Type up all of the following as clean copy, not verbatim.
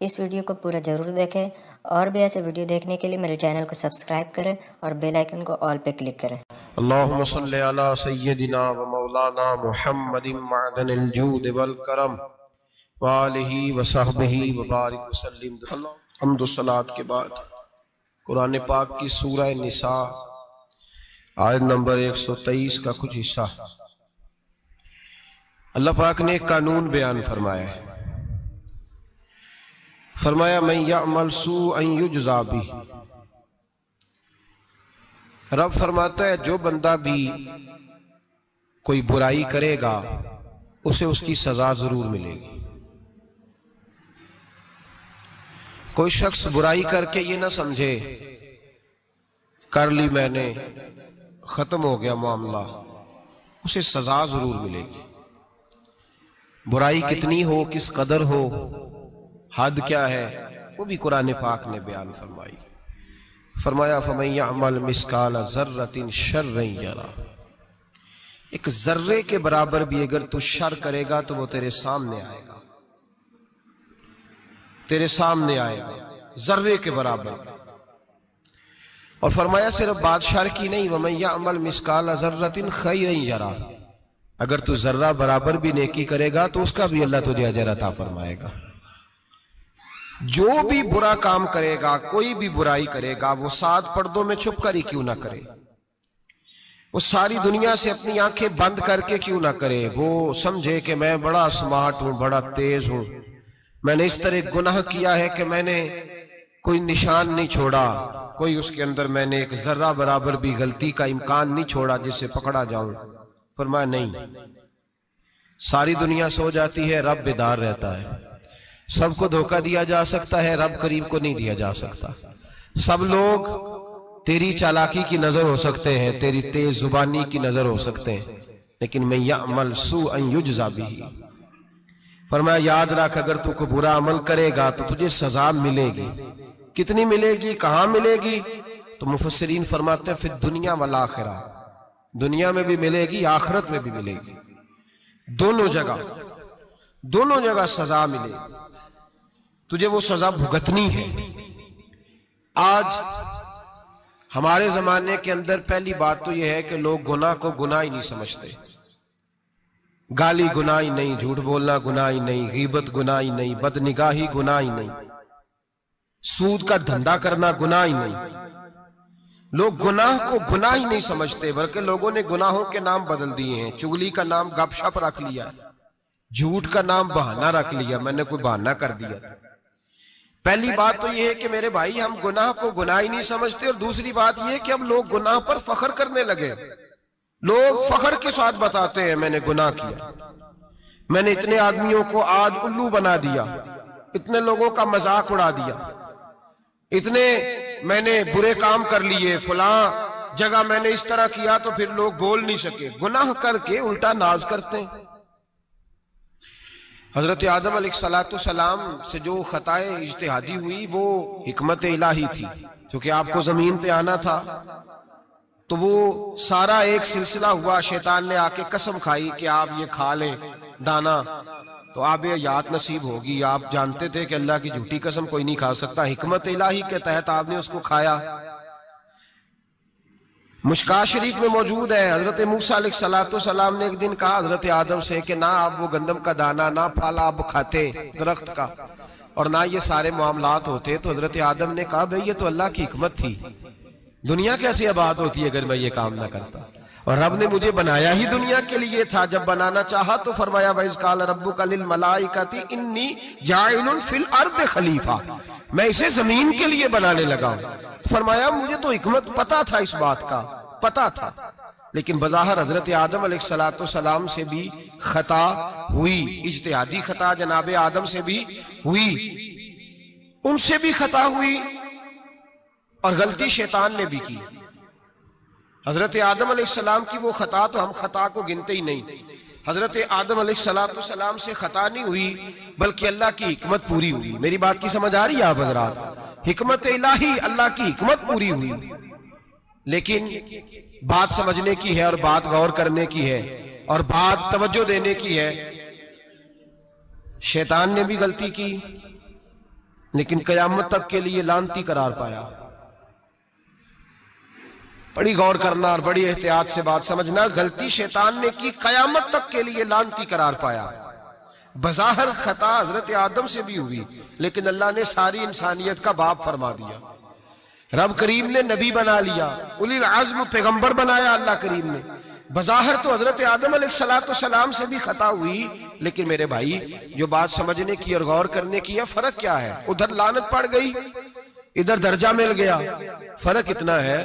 اس video کو پورا ضرور دیکھیں اور بھی ایسے ویڈیو دیکھنے کے لیے میرے چینل کو سبسکرائب کریں اور بیل آئیکن کو آل پہ کلک کریں۔ اللہم صلی علی سیدنا و مولانا محمد معدن الجود والکرم وآلہ وصحبہ وبارک وسلم۔ حمد و صلاۃ کے بعد قرآن پاک کی سورہ نساء آیت نمبر 123 کا کچھ حصہ اللہ پاک نے ایک قانون بیان فرمایا ہے۔ فرمایا من یعمل سوءا یجزا بہ، رب فرماتا ہے جو بندہ بھی کوئی برائی کرے گا اسے اس کی سزا ضرور ملے گی۔ کوئی شخص برائی کر کے یہ نہ سمجھے کر لی میں نے ختم ہو گیا معاملہ، اسے سزا ضرور ملے گی۔ برائی کتنی ہو، کس قدر ہو، حد کیا ہے، وہ بھی قرآن پاک نے بیان فرمائی۔ فرمایا فَمَن يَعْمَلْ مِثْقَالَ ذَرَّةٍ شَرًّا يَرَهُ، ایک ذرے کے برابر بھی اگر تو شر کرے گا تو وہ تیرے سامنے آئے گا، تیرے سامنے آئے گا ذرے کے برابر۔ اور فرمایا صرف بات شر کی نہیں، وَمَن يَعْمَلْ مِثْقَالَ ذَرَّةٍ خَيْرًا يَرَهُ، اگر تو ذرہ برابر بھی نیکی کرے گا تو اس کا بھی اللہ تجھے اجر عطا فرمائے گا۔ جو بھی برا کام کرے گا، کوئی بھی برائی کرے گا، وہ 7 پردوں میں چھپ کر ہی کیوں نہ کرے، وہ ساری دنیا سے اپنی آنکھیں بند کر کے کیوں نہ کرے، وہ سمجھے کہ میں بڑا سمارٹ ہوں، بڑا تیز ہوں، میں نے اس طرح گناہ کیا ہے کہ میں نے کوئی نشان نہیں چھوڑا، کوئی اس کے اندر میں نے ایک ذرہ برابر بھی غلطی کا امکان نہیں چھوڑا جس سے پکڑا جاؤں۔ فرمایا نہیں، ساری دنیا سو جاتی ہے، رب بیدار رہتا ہے۔ سب کو دھوکہ دیا جا سکتا ہے، رب کریم کو نہیں دیا جا سکتا۔ سب لوگ تیری چالاکی کی نظر ہو سکتے ہیں، تیری تیز زبانی کی نظر ہو سکتے ہیں، لیکن من یعمل سوءا یجزا بہ، فرمایا یاد رکھ اگر تو کوئی برا عمل کرے گا تو تجھے سزا ملے گی۔ کتنی ملے گی، کہاں ملے گی؟ تو مفسرین فرماتے ہیں فی الدنیا والآخرہ، دنیا میں بھی ملے گی، آخرت میں بھی ملے گی، دونوں جگہ سزا ملے گی، تجھے وہ سزا بھگتنی ہے۔ آج ہمارے زمانے کے اندر پہلی بات تو یہ ہے کہ لوگ گناہ کو گناہ ہی نہیں سمجھتے۔ گالی گناہ ہی نہیں، جھوٹ بولنا گناہ ہی نہیں، غیبت گناہ ہی نہیں، بد نگاہی گناہ ہی نہیں، سود کا دھندا کرنا گناہ ہی نہیں۔ لوگ گناہ کو گناہ ہی نہیں سمجھتے، بلکہ لوگوں نے گناہوں کے نام بدل دیے ہیں۔ چغلی کا نام گپ شپ رکھ لیا، جھوٹ کا نام بہانہ رکھ لیا، میں نے کوئی بہانہ کر دیا۔ پہلی بات تو یہ ہے کہ میرے بھائی ہم گناہ کو گناہ ہی نہیں سمجھتے، اور دوسری بات یہ ہے کہ اب لوگ گناہ پر فخر کرنے لگے۔ لوگ فخر کے ساتھ بتاتے ہیں میں نے گناہ کیا، میں نے اتنے آدمیوں کو آج الو بنا دیا، اتنے لوگوں کا مذاق اڑا دیا، اتنے میں نے برے کام کر لیے، فلاں جگہ میں نے اس طرح کیا تو پھر لوگ بول نہیں سکے۔ گناہ کر کے الٹا ناز کرتے ہیں۔ حضرت آدم علیہ السلام سے جو خطائے اجتہادی ہوئی وہ حکمت الہی تھی، کیونکہ آپ کو زمین پہ آنا تھا، تو وہ سارا ایک سلسلہ ہوا۔ شیطان نے آ کے قسم کھائی کہ آپ یہ کھا لیں دانا تو آپ یہ یاد نصیب ہوگی۔ آپ جانتے تھے کہ اللہ کی جھوٹی قسم کوئی نہیں کھا سکتا، حکمت الہی کے تحت آپ نے اس کو کھایا۔ مشکاہ شریف میں موجود ہے، حضرت موسیٰ علیہ السلام نے ایک دن کہا حضرت آدم سے کہ نہ آپ وہ گندم کا دانہ، نہ پھل آپ کھاتے درخت کا، اور نہ یہ سارے معاملات ہوتے۔ تو حضرت آدم نے کہا بھئی یہ تو اللہ کی حکمت تھی، دنیا کیسے آباد ہوتی ہے اگر میں یہ کام نہ کرتا، اور رب نے مجھے بنایا ہی دنیا کے لیے تھا۔ جب بنانا چاہا تو فرمایا وَإِذْ قَالَ رَبُّكَ لِلْمَلَائِكَةِ إِنِّي جَاعِلٌ فِي الْأَرْضِ خَلِيفَةً، میں اسے زمین کے لیے بنانے لگا ہوں۔ فرمایا مجھے تو حکمت پتا تھا، اس بات کا پتا تھا، لیکن بظاہر حضرت آدم علیہ السلام سے بھی خطا ہوئی، اجتہادی خطا جناب آدم سے بھی ہوئی، ان سے بھی خطا ہوئی، اور غلطی شیطان نے بھی کی۔ حضرت آدم علیہ السلام کی وہ خطا تو ہم خطا کو گنتے ہی نہیں۔ حضرت آدم علیہ السلام سے خطا نہیں ہوئی بلکہ اللہ کی حکمت پوری ہوئی۔ میری بات کی سمجھ آ رہی ہے آپ حضرات؟ حکمت الہی، اللہ کی حکمت پوری ہوئی، لیکن بات سمجھنے کی ہے، اور بات غور کرنے کی ہے، اور بات توجہ دینے کی ہے۔ شیطان نے بھی غلطی کی، لیکن قیامت تک کے لیے لعنتی قرار پایا. بڑی غور کرنا اور بڑی احتیاط سے بات سمجھنا. غلطی شیطان نے کی، قیامت تک کے لیے لعنتی قرار پایا. بظاہر خطا حضرت آدم سے بھی ہوئی، لیکن اللہ نے ساری انسانیت کا باپ فرما دیا. رب کریم نے نبی بنا لیا، اولی العزم پیغمبر بنایا اللہ کریم نے. بظاہر تو حضرت آدم علیہ السلام سے بھی خطا ہوئی، لیکن میرے بھائی جو بات سمجھنے کی اور غور کرنے کی ہے، فرق کیا ہے؟ ادھر لعنت پڑ گئی، ادھر درجہ مل گیا. فرق اتنا ہے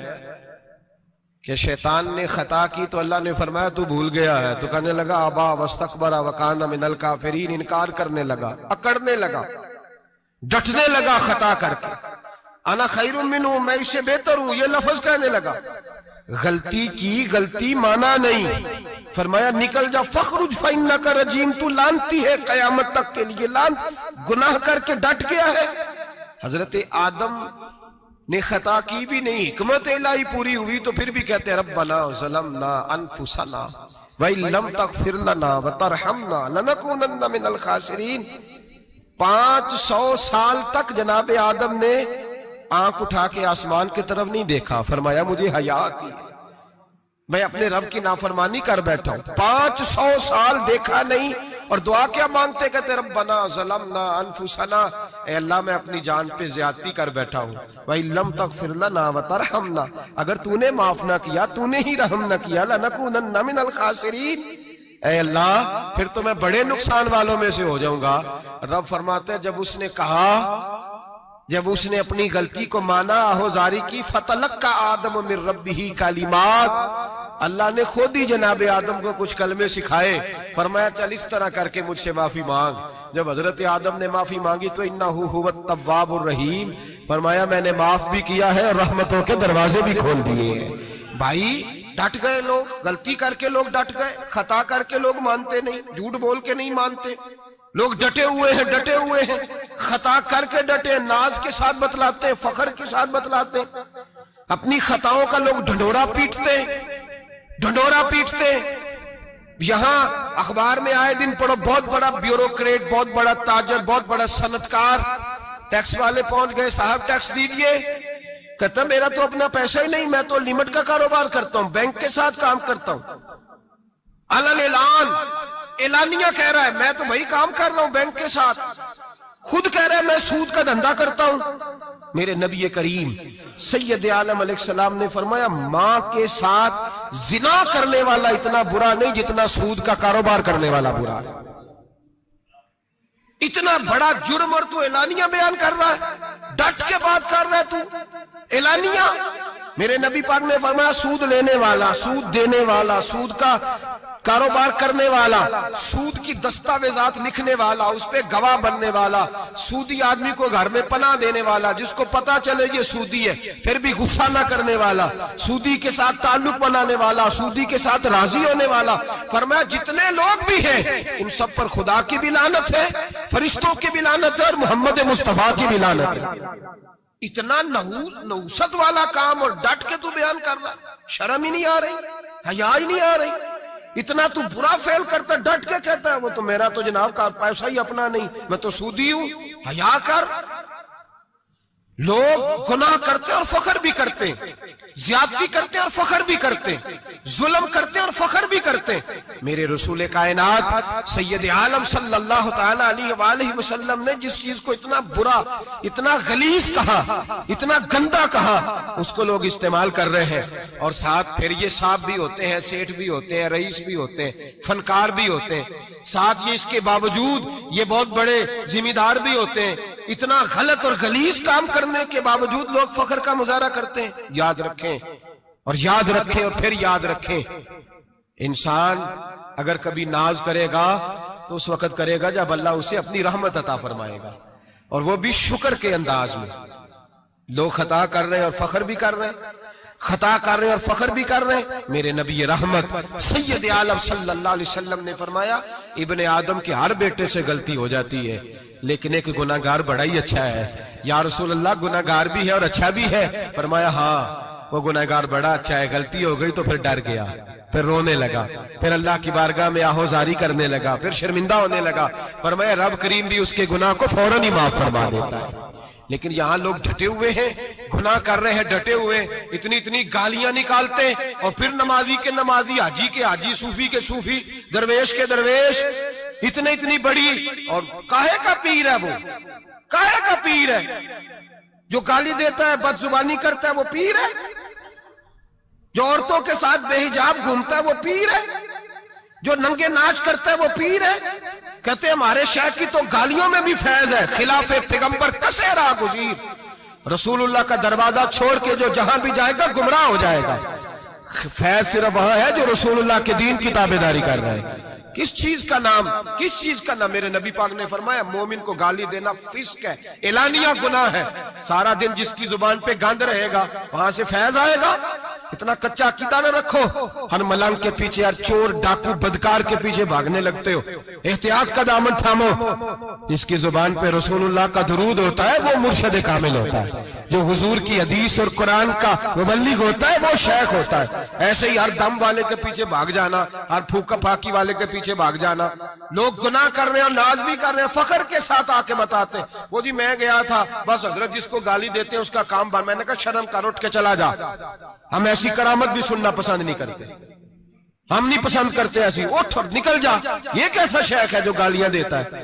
کہ شیطان نے خطا کی تو اللہ نے فرمایا تو بھول گیا ہے، تو کہنے لگا ابا واستکبر وکان من الکافرین، انکار کرنے لگا، اکڑنے لگا، ڈٹنے لگا خطا کر کے. انا خیر منہ، میں اس سے بہتر ہوں، یہ لفظ کہنے لگا. غلطی کی، غلطی مانا نہیں. فرمایا نکل جا، فخرج فانک رجیم، تو لعنتی ہے قیامت تک کے لیے. گناہ کر کے ڈٹ گیا ہے. حضرت آدم نے خطا کی بھی نہیں، حکمت الہی پوری ہوئی تو پھر بھی کہتے ہیں ربنا ظلمنا انفسنا وَإِن لَمْ تَغْفِرْ لَنَا وَتَرْحَمْنَا لَنَكُونَنَّ مِنَ الْخَاسِرِينَ. 500 سال تک جناب آدم نے آنکھ اٹھا کے آسمان کی طرف نہیں دیکھا. فرمایا مجھے حیا آتی ہے، میں اپنے رب کی نافرمانی کر بیٹھا ہوں. 500 سال دیکھا نہیں، اور دعا کیا مانگتے؟ کہتے ربنا ظلمنا انفسنا، اے اللہ میں اپنی جان پہ زیادتی کر بیٹھا ہوں. وَإِن لَمْ تَغْفِرْ لَنَا وَتَرْحَمْنَا، اگر تو نے معاف نہ کیا، تو نے ہی رحم نہ کیا، لَنَكُونَنَّ مِنَ الْخَاسِرِينَ، اے اللہ پھر تو میں بڑے نقصان والوں میں سے ہو جاؤں گا. رب فرماتے ہیں جب اس نے کہا، جب اس نے اپنی غلطی کو مانا، آہوزاری کی، فَتَلَقَّى آدَمُ مِن رَبِّهِ کَلِمَاتٍ، اللہ نے خود ہی جناب آدم کو کچھ کلمے سکھائے. فرمایا چل اس طرح کر کے مجھ سے معافی مانگ. جب حضرت آدم نے معافی مانگی تو انہو هو التواب الرحیم، فرمایا میں نے معاف بھی کیا ہے اور رحمتوں کے دروازے بھی کھول دیے ہیں. بھائی ڈٹ گئے لوگ، غلطی کر کے لوگ ڈٹ گئے، خطا کر کے لوگ مانتے نہیں، جھوٹ بول کے نہیں مانتے. لوگ ڈٹے ہوئے ہیں، ڈٹے ہوئے ہیں، خطا کر کے ڈٹے، ناز کے ساتھ بتلاتے ہیں، فخر کے ساتھ بتلاتے ہیں. اپنی خطاؤں کا لوگ ڈھنڈورا پیٹتے ہیں، ڈھنڈورا پیٹتے. یہاں اخبار میں آئے دن پڑھو، بہت بڑا بیوروکریٹ، بہت بڑا تاجر، بہت بڑا صنعتکار، ٹیکس والے پہنچ گئے، صاحب ٹیکس دیجئے. کہتا میرا تو اپنا پیسہ ہی نہیں، میں تو لمٹ کا کاروبار کرتا ہوں، بینک کے ساتھ کام کرتا ہوں. علل اعلان، اعلانیہ کہہ رہا ہے میں تو بھائی کام کر رہا ہوں بینک کے ساتھ. خود کہہ رہا ہے میں سود کا دھندا کرتا ہوں. میرے نبی کریم سید عالم علیہ السلام نے فرمایا ماں کے ساتھ زنا کرنے والا اتنا برا نہیں جتنا سود کا کاروبار کرنے والا برا ہے. اتنا بڑا جرم اور تو اعلانیہ بیان کر رہا ہے، ڈٹ کے بات کر رہا ہے تو اعلانیہ. میرے نبی پاک نے فرمایا سود لینے والا، سود دینے والا، سود کا کاروبار کرنے والا، سود کی دستاویزات لکھنے والا، اس پہ گواہ بننے والا، سودی آدمی کو گھر میں پناہ دینے والا، جس کو پتا چلے یہ سودی ہے پھر بھی غصہ نہ کرنے والا، سودی کے ساتھ تعلق بنانے والا، سودی کے ساتھ راضی ہونے والا. فرمایا جتنے لوگ بھی ہیں ان سب پر خدا کی بھی لعنت ہے، فرشتوں کی بھی لعنت ہے، اور محمد مصطفیٰ کی بھی لعنت ہے. اتنا نحوست والا کام اور ڈٹ کے تو بیان کر رہا، شرم ہی نہیں آ رہی، حیا ہی نہیں آ رہی. اتنا تو برا فعل کرتا، ڈٹ کے کہتا ہے وہ تو میرا تو جناب کا پیسہ ہی اپنا نہیں، میں تو سودی ہوں. حیا کر. لوگ گناہ کرتے اور فخر بھی کرتے، زیادتی کرتے اور فخر بھی کرتے، ظلم کرتے اور فخر بھی کرتے. میرے رسول کائنات سید عالم صلی اللہ تعالی علیہ وآلہ وسلم نے جس چیز کو اتنا برا، اتنا غلیظ کہا، اتنا گندا کہا، اس کو لوگ استعمال کر رہے ہیں. اور ساتھ پھر یہ صاحب بھی ہوتے ہیں، سیٹھ بھی ہوتے ہیں، رئیس بھی ہوتے ہیں، فنکار بھی ہوتے ہیں، ساتھ یہ اس کے باوجود یہ بہت بڑے ذمہ دار بھی ہوتے ہیں. اتنا غلط اور غلیظ کام کرنے کے باوجود لوگ فخر کا مظاہرہ کرتے ہیں. یاد رکھیں اور یاد رکھیں اور پھر یاد رکھیں، انسان اگر کبھی ناز کرے گا تو اس وقت کرے گا جب اللہ اسے اپنی رحمت عطا فرمائے گا، اور وہ بھی شکر کے انداز میں. لوگ خطا کر رہے ہیں اور فخر بھی کر رہے ہیں، خطا کر رہے ہیں اور فخر بھی کر رہے ہیں. میرے نبی رحمت سید عالم صلی اللہ علیہ وسلم نے فرمایا ابن آدم کے ہر بیٹے سے غلطی ہو جاتی ہے، لیکن ایک گناہگار بڑا ہی اچھا ہے. یا رسول اللہ گناہگار بھی ہے اور اچھا بھی ہے؟ فرمایا ہاں وہ گناہگار بڑا اچھا ہے، غلطی ہو گئی تو پھر ڈر گیا، پھر رونے لگا، پھر اللہ کی بارگاہ میں آہوزاری کرنے لگا، پھر شرمندہ ہونے لگا. فرمایا رب کریم بھی اس کے گناہ کو فوراً ہی معاف فرما دیتا ہے. لیکن یہاں لوگ ڈٹے ہوئے ہیں، گناہ کر رہے ہیں ڈٹے ہوئے، اتنی اتنی گالیاں نکالتے، اور پھر نمازی کے نمازی، حاجی کے حاجی، صوفی کے صوفی، درویش کے درویش، اتنی بڑی، اور کاہے کا پیر ہے وہ؟ کاہے کا پیر ہے؟ جو گالی دیتا ہے، بد زبانی کرتا ہے، وہ پیر ہے؟ جو عورتوں کے ساتھ بے حجاب گھومتا ہے، وہ پیر ہے؟ جو ننگے ناچ کرتا ہے، وہ پیر ہے؟ کہتے ہیں ہمارے شیخ کی تو گالیوں میں بھی فیض ہے، خلاف پیغمبر کسے راہ گزیر، رسول اللہ کا دروازہ چھوڑ کے جو جہاں بھی جائے گا گمراہ ہو جائے گا۔ فیض صرف وہاں ہے جو رسول اللہ کے دین کی تابعداری کر رہے ہیں۔ کس چیز کا نام، کس چیز کا نام؟ میرے نبی پاک نے فرمایا مومن کو گالی دینا فسق ہے، اعلانیہ گناہ ہے۔ سارا دن جس کی زبان پہ گند رہے گا وہاں سے فیض آئے گا؟ اتنا کچا عقیدہ نہ رکھو، ہر ملنگ کے پیچھے، ہر چور ڈاکو بدکار کے پیچھے بھاگنے لگتے ہو۔ احتیاط کا دامن تھامو، جس کی زبان پہ رسول اللہ کا درود ہوتا ہے وہ مرشد کامل ہوتا ہے، جو حضور کی حدیث اور قرآن کا مبلغ ہوتا ہے وہ شیخ ہوتا ہے۔ ایسے ہی ہر دم والے کے پیچھے بھاگ جانا، ہر پھوکا پھاکی والے کے پیچھے بھاگ جانا۔ لوگ گناہ کر رہے ہیں اور ناز بھی کر رہے ہیں، فخر کے ساتھ آ کے بتاتے ہیں وہ جی میں گیا تھا، بس حضرت جس کو گالی دیتے ہیں اس کا کام بن۔ میں نے کہا شرم کر، اٹھ کے چلا جا۔ ہم ایسی کرامت بھی سننا پسند نہیں کرتے، ہم نہیں پسند کرتے ایسی، اٹھ اور نکل جا۔ یہ کیسا شیخ ہے جو گالیاں دیتا ہے؟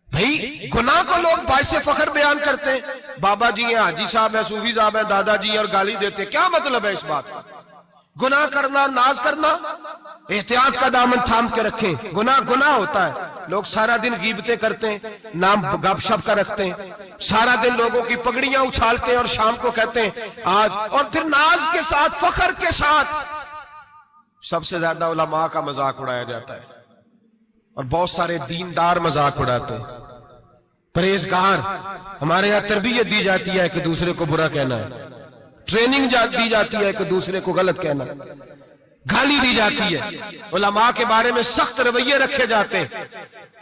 بھئی گناہ کو لوگ باعث فخر بیان کرتے ہیں، بابا جی ہیں، حاجی صاحب ہیں، صوفی صاحب ہیں، دادا جی ہیں، اور گالی دیتے ہیں۔ کیا مطلب ہے اس بات کا؟ گناہ کرنا، ناز کرنا، احتیاط کا دامن تھام کے رکھیں۔ گناہ ہوتا ہے، لوگ سارا دن غیبتیں کرتے ہیں، نام گپ شپ کا رکھتے ہیں، سارا دن لوگوں کی پگڑیاں اچھالتے ہیں اور شام کو کہتے ہیں آج، اور پھر ناز کے ساتھ، فخر کے ساتھ۔ سب سے زیادہ علماء کا مذاق اڑایا جاتا ہے، اور بہت سارے دیندار مذاق اڑاتے ہیں، پرہیزگار۔ ہمارے یہاں تربیت دی جاتی ہے کہ دوسرے کو برا کہنا ہے، ٹریننگ دی جاتی ہے کہ دوسرے کو غلط کہنا ہے، گالی دی جاتی ہے، علماء کے بارے میں سخت رویے رکھے جاتے ہیں،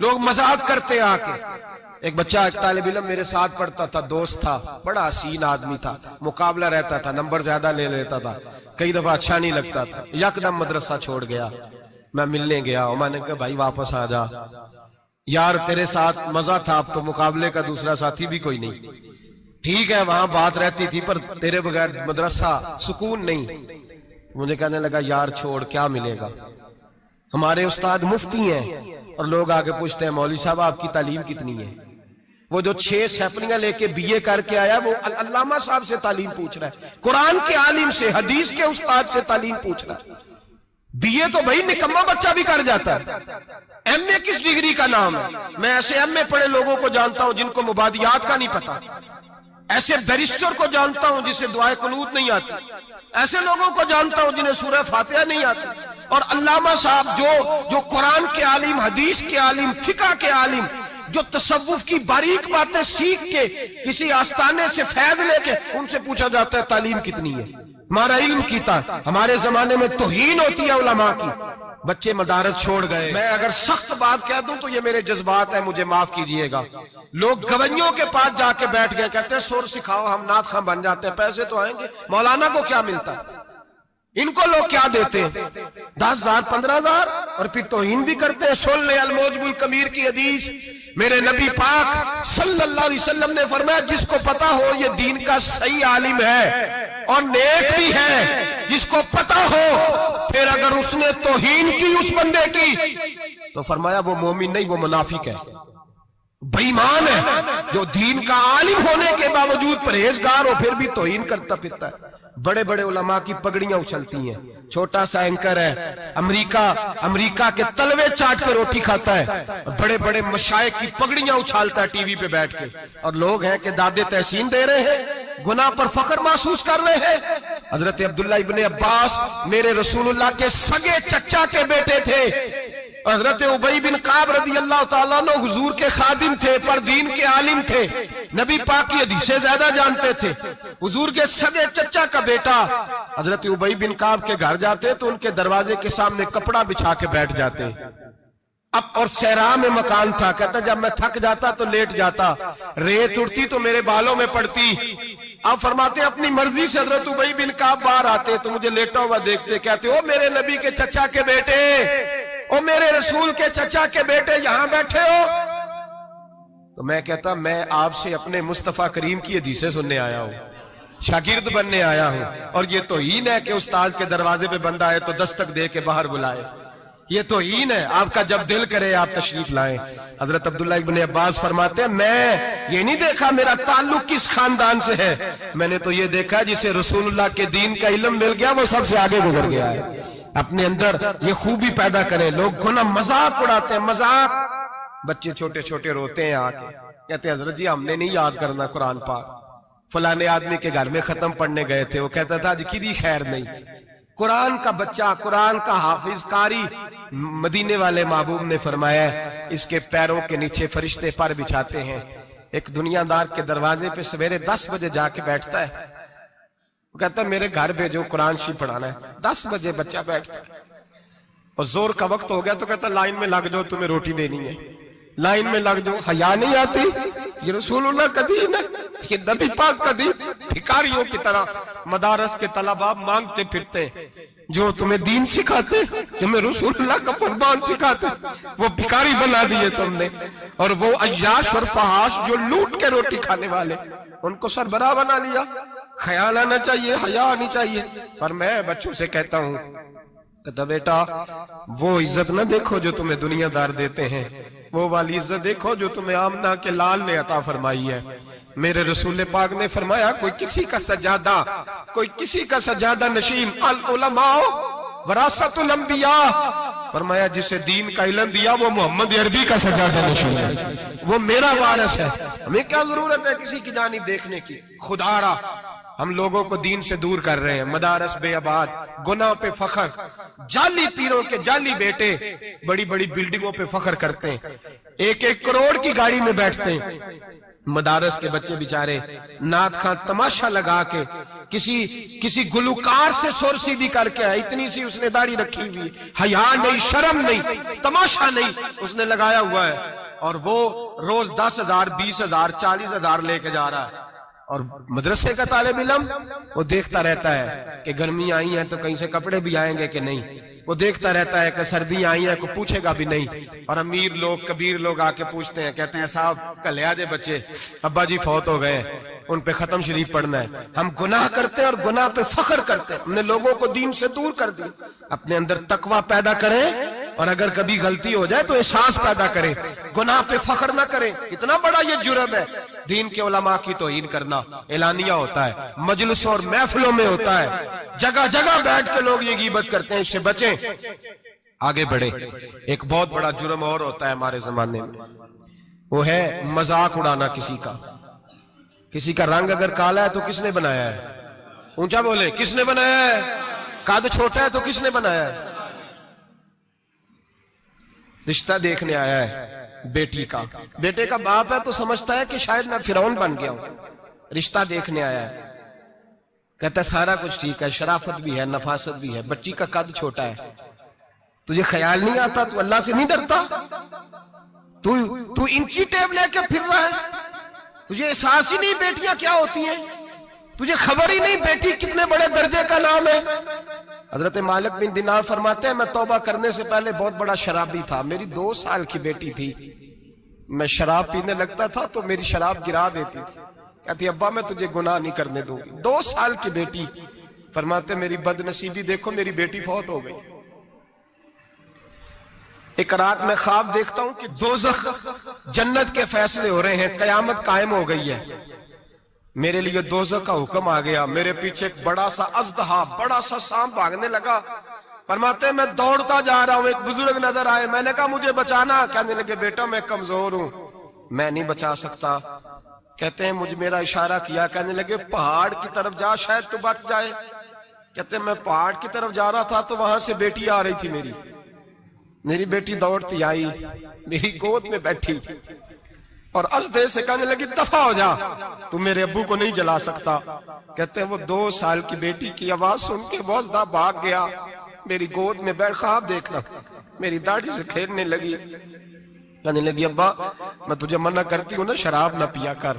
لوگ مذاق کرتے ہیں آ کے۔ ایک بچہ، ایک طالب علم میرے ساتھ پڑھتا تھا، دوست تھا، بڑا حسین آدمی تھا، مقابلہ رہتا تھا، نمبر زیادہ لے لیتا تھا، کئی دفعہ اچھا نہیں لگتا تھا، یکدم مدرسہ چھوڑ گیا۔ میں ملنے گیا اور میں نے کہا بھائی واپس آ جا یار، تیرے ساتھ مزہ تھا، اب تو مقابلے کا دوسرا ساتھی بھی کوئی نہیں۔ ٹھیک ہے وہاں بات رہتی تھی پر تیرے بغیر مدرسہ سکون نہیں۔ مجھے کہنے لگا یار چھوڑ، کیا ملے گا؟ ہمارے استاد مفتی ہیں اور لوگ آگے پوچھتے ہیں مولوی صاحب آپ کی تعلیم کتنی ہے؟ وہ جو 6 سیفلیاں لے کے BA کر کے آیا وہ علامہ صاحب سے تعلیم پوچھ رہا ہے، قرآن کے عالم سے، حدیث کے استاد سے تعلیم پوچھ رہا ہے۔ BA تو بھائی نکمہ بچہ بھی کر جاتا ہے، MA کس ڈگری کا نام ہے؟ میں ایسے MA پڑھے لوگوں کو جانتا ہوں جن کو مبادیات کا نہیں پتا، ایسے بیرسٹر کو جانتا ہوں جسے دعائے قنوت نہیں آتی، ایسے لوگوں کو جانتا ہوں جنہیں سورہ فاتحہ نہیں آتی۔ اور علامہ صاحب جو قرآن کے عالم، حدیث کے عالم، فقہ کے عالم، جو تصوف کی باریک باتیں سیکھ کے کسی آستانے سے فیض لے کے، ان سے پوچھا جاتا ہے تعلیم کتنی ہے؟ ہمارا علم کیتا۔ ہمارے زمانے میں توہین ہوتی ہے علماء کی، بچے مدارس چھوڑ گئے۔ میں اگر سخت بات کہہ دوں تو یہ میرے جذبات ہیں، مجھے معاف کیجئے گا۔ لوگ گویوں کے پاس جا کے بیٹھ گئے، کہتے ہیں سور سکھاؤ، ہم نعت خواں بن جاتے ہیں، پیسے تو آئیں گے۔ مولانا کو کیا ملتا ہے؟ ان کو لوگ کیا دیتے ہیں؟ 10,000 15,000، اور پھر توہین بھی کرتے ہیں۔ سن لے الموجب الکبیر کی حدیث، میرے نبی پاک صلی اللہ علیہ وسلم نے فرمایا جس کو پتا ہو یہ دین کا صحیح عالم ہے اور نیک بھی ہے، جس کو پتا ہو، پھر اگر اس نے توہین کی اس بندے کی تو فرمایا وہ مومن نہیں، وہ منافق ہے، بے ایمان ہے۔ جو دین کا عالم ہونے کے باوجود پرہیزگار ہو پھر بھی توہین کرتا پھرتا ہے۔ بڑے بڑے علماء کی پگڑیاں اچھلتی ہیں، چھوٹا سا اینکر ہے امریکہ کے تلوے چاٹ کے روٹی کھاتا ہے، بڑے بڑے مشائخ کی پگڑیاں اچھالتا ہے ٹی وی پہ بیٹھ کے، اور لوگ ہیں کہ دادے تحسین دے رہے ہیں، گناہ پر فخر محسوس کر رہے ہیں۔ حضرت عبداللہ ابن عباس میرے رسول اللہ کے سگے چچا کے بیٹے تھے، حضرت ابی بن کعب رضی اللہ تعالیٰ عنہ حضور کے خادم تھے، پر دین کے عالم تھے، نبی پاک کی حدیثیں زیادہ جانتے تھے۔ حضور کے سگے چچا کا بیٹا حضرت ابی بن کعب کے گھر جاتے تو ان کے دروازے کے سامنے کپڑا بچھا کے بیٹھ جاتے۔ اب اور صحرا میں مکان تھا، کہتا جب میں تھک جاتا تو لیٹ جاتا، ریت اڑتی تو میرے بالوں میں پڑتی۔ آپ فرماتے اپنی مرضی سے حضرت ابی بن کعب باہر آتے تو مجھے لیٹا ہوا دیکھتے، کہتے او میرے نبی کے چچا کے بیٹے، او میرے رسول کے چچا کے بیٹے، یہاں بیٹھے ہو؟ تو میں کہتا میں آپ سے اپنے مصطفیٰ کریم کی حدیثیں سننے آیا ہوں، شاگرد بننے آیا ہوں، اور یہ توہین ہے کہ استاد کے دروازے پہ بندہ آئے تو دستک دے کے باہر بلائے، یہ توہین ہے۔ آپ کا جب دل کرے آپ تشریف لائیں۔ حضرت عبداللہ ابن عباس فرماتے ہیں میں یہ نہیں دیکھا میرا تعلق کس خاندان سے ہے، میں نے تو یہ دیکھا جسے رسول اللہ کے دین کا علم مل گیا وہ سب سے آگے گزر گیا ہے۔ اپنے اندر یہ خوبی پیدا کریں۔ لوگ گناہ مذاق اڑاتے ہیں، مذاق، بچے چھوٹے چھوٹے روتے ہیں آ کے، کہتے ہیں حضرت جی ہم نے نہیں یاد کرنا قرآن پاک، فلانے آدمی کے گھر میں ختم پڑھنے گئے تھے، وہ کہتا تھا جی کدی خیر نہیں۔ قرآن کا بچہ، قرآن کا حافظ قاری، مدینے والے محبوب نے فرمایا ہے اس کے پیروں کے نیچے فرشتے پر بچھاتے ہیں۔ ایک دنیا دار کے دروازے پہ سویرے 10 بجے جا کے بیٹھتا ہے، وہ کہتا ہے میرے گھر بھیجو قرآن شریف پڑھانا ہے۔ 10 بجے بچہ بیٹھتا ہے، اور زور کا وقت ہو گیا تو کہتا لائن میں لگ جاؤ تمہیں روٹی دینی ہے، لائن میں لگ جاؤ۔ حیا نہیں آتی؟ یہ رسول اللہ کا دین ہے، یہ نبی پاک کا دین۔ بھکاریوں کی طرح مدارس کے طلباء مانگتے پھرتے ہیں، جو تمہیں دین سکھاتے، تمہیں رسول اللہ کا فرمان سکھاتے، وہ بھکاری بنا دیے تم نے۔ اور وہ عیاش اور فحاش جو لوٹ کے روٹی کھانے والے، ان کو سربراہ بنا لیا۔ خیال آنا چاہیے، حیا آنی چاہیے۔ پر میں بچوں سے کہتا ہوں کہتا بیٹا وہ عزت نہ دیکھو جو تمہیں دنیا دار دیتے ہیں، وہ والی عزت دیکھو جو تمہیں آمنہ کے لال نے عطا فرمائی ہے۔ میرے رسول پاک نے فرمایا کوئی کسی کا سجادہ، کوئی کسی کا سجادہ نشین، العلماء وراثت الانبیاء، فرمایا جسے دین کا علم دیا وہ محمد عربی کا سجادہ نشین ہے، وہ میرا وارث ہے۔ ہمیں کیا ضرورت ہے کسی کی جانب دیکھنے کی؟ خدا را ہم لوگوں کو دین سے دور کر رہے ہیں، مدارس بے آباد، گناہ پہ فخر، جعلی پیروں کے جعلی بیٹے بڑی بڑی بلڈنگوں پہ فخر کرتے ہیں، 1-1 کروڑ کی گاڑی میں بیٹھتے ہیں۔ مدارس کے بچے بیچارے نعت خواں تماشا لگا کے کسی گلوکار سے سر سیدھی کر کے آئے، اتنی سی اس نے داڑھی رکھی ہوئی، حیا نہیں، شرم نہیں، تماشا نہیں، اس نے لگایا ہوا ہے، اور وہ روز 10,000 20,000 40,000 لے کے جا رہا ہے۔ اور مدرسے کا طالب علم وہ دیکھتا رہتا ہے کہ گرمی آئی ہیں تو کہیں سے کپڑے بھی آئیں گے کہ نہیں، وہ دیکھتا رہتا ہے کہ سردی آئی ہے کوئی پوچھے گا بھی نہیں۔ اور امیر لوگ کبیر لوگ آ کے پوچھتے ہیں، کہتے ہیں صاحب کل لے آجے بچے، ابا جی فوت ہو گئے، ان پہ ختم شریف پڑھنا ہے۔ ہم گناہ کرتے ہیں اور گناہ پہ فخر کرتے ہیں، ہم نے لوگوں کو دین سے دور کر دی۔ اپنے اندر تقوی پیدا کریں، اور اگر کبھی غلطی ہو جائے تو احساس پیدا کریں، گناہ پہ فخر نہ کریں۔ اتنا بڑا یہ جرم ہے دین کے علماء کی توہین کرنا، اعلانیہ ہوتا ہے، مجلسوں اور محفلوں میں ہوتا ہے، جگہ جگہ بیٹھ کے لوگ یہ غیبت کرتے ہیں، اس سے بچیں، آگے بڑھیں۔ ایک بہت بڑا جرم اور ہوتا ہے ہمارے زمانے میں، وہ ہے مذاق اڑانا کسی کا۔ کسی کا رنگ اگر کالا ہے تو کس نے بنایا ہے؟ اونچا بولے، کس نے بنایا ہے؟ قد چھوٹا ہے تو کس نے بنایا ہے؟ رشتہ دیکھنے آیا ہے بیٹی کا، بیٹے کا باپ ہے تو سمجھتا ہے کہ شاید میں فرعون بن گیا ہوں، رشتہ دیکھنے آیا ہے، کہتا ہے سارا کچھ ٹھیک ہے، شرافت بھی ہے، نفاست بھی ہے، بچی کا قد چھوٹا ہے، تجھے خیال نہیں آتا؟ تو اللہ سے نہیں ڈرتا؟ تو انچی ٹیپ لے کے پھر رہا ہے، تجھے احساس ہی نہیں بیٹیاں کیا ہوتی ہیں، تجھے خبر ہی نہیں بیٹی کتنے بڑے درجے کا نام ہے۔ حضرت مالک بن دینار فرماتے ہیں میں توبہ کرنے سے پہلے بہت بڑا شرابی تھا، میری 2 سال کی بیٹی تھی، میں شراب پینے لگتا تھا تو میری شراب گرا دیتی تھی، کہتی ابا میں تجھے گناہ نہیں کرنے دوں گی۔ 2 سال کی بیٹی، فرماتے میری بد نصیبی دیکھو میری بیٹی فوت ہو گئی۔ ایک رات میں خواب دیکھتا ہوں کہ دوزخ جنت کے فیصلے ہو رہے ہیں، قیامت قائم ہو گئی ہے، میرے لیے دوزخ کا حکم آ گیا، میرے پیچھے ایک بڑا سا اژدہا، بڑا سا سانپ بھاگنے لگا، فرماتے ہیں میں دوڑتا جا رہا ہوں، ایک بزرگ نظر آئے، میں نے کہا مجھے بچانا، کہنے لگے بیٹا میں کمزور ہوں، میں نہیں بچا سکتا، کہتے ہیں مجھ میرا اشارہ کیا، کہنے لگے پہاڑ کی طرف جا شاید تو بچ جائے، کہتے ہیں میں پہاڑ کی طرف جا رہا تھا تو وہاں سے بیٹی آ رہی تھی، میری بیٹی دوڑتی آئی، میری گود میں بیٹھی اور ازدے سے کہنے لگی دفع ہو جا، تو میرے ابو کو نہیں جلا سکتا، کہتے ہیں وہ 2 سال کی بیٹی کی آواز سن کے وہ ازدہ بھاگ گیا، میری گود میں بیٹھ خواب دیکھنا، میری داڑھی سے کھیلنے لگی، کہنے لگی ابا میں تجھے منع کرتی ہوں نا شراب نہ پیا کر،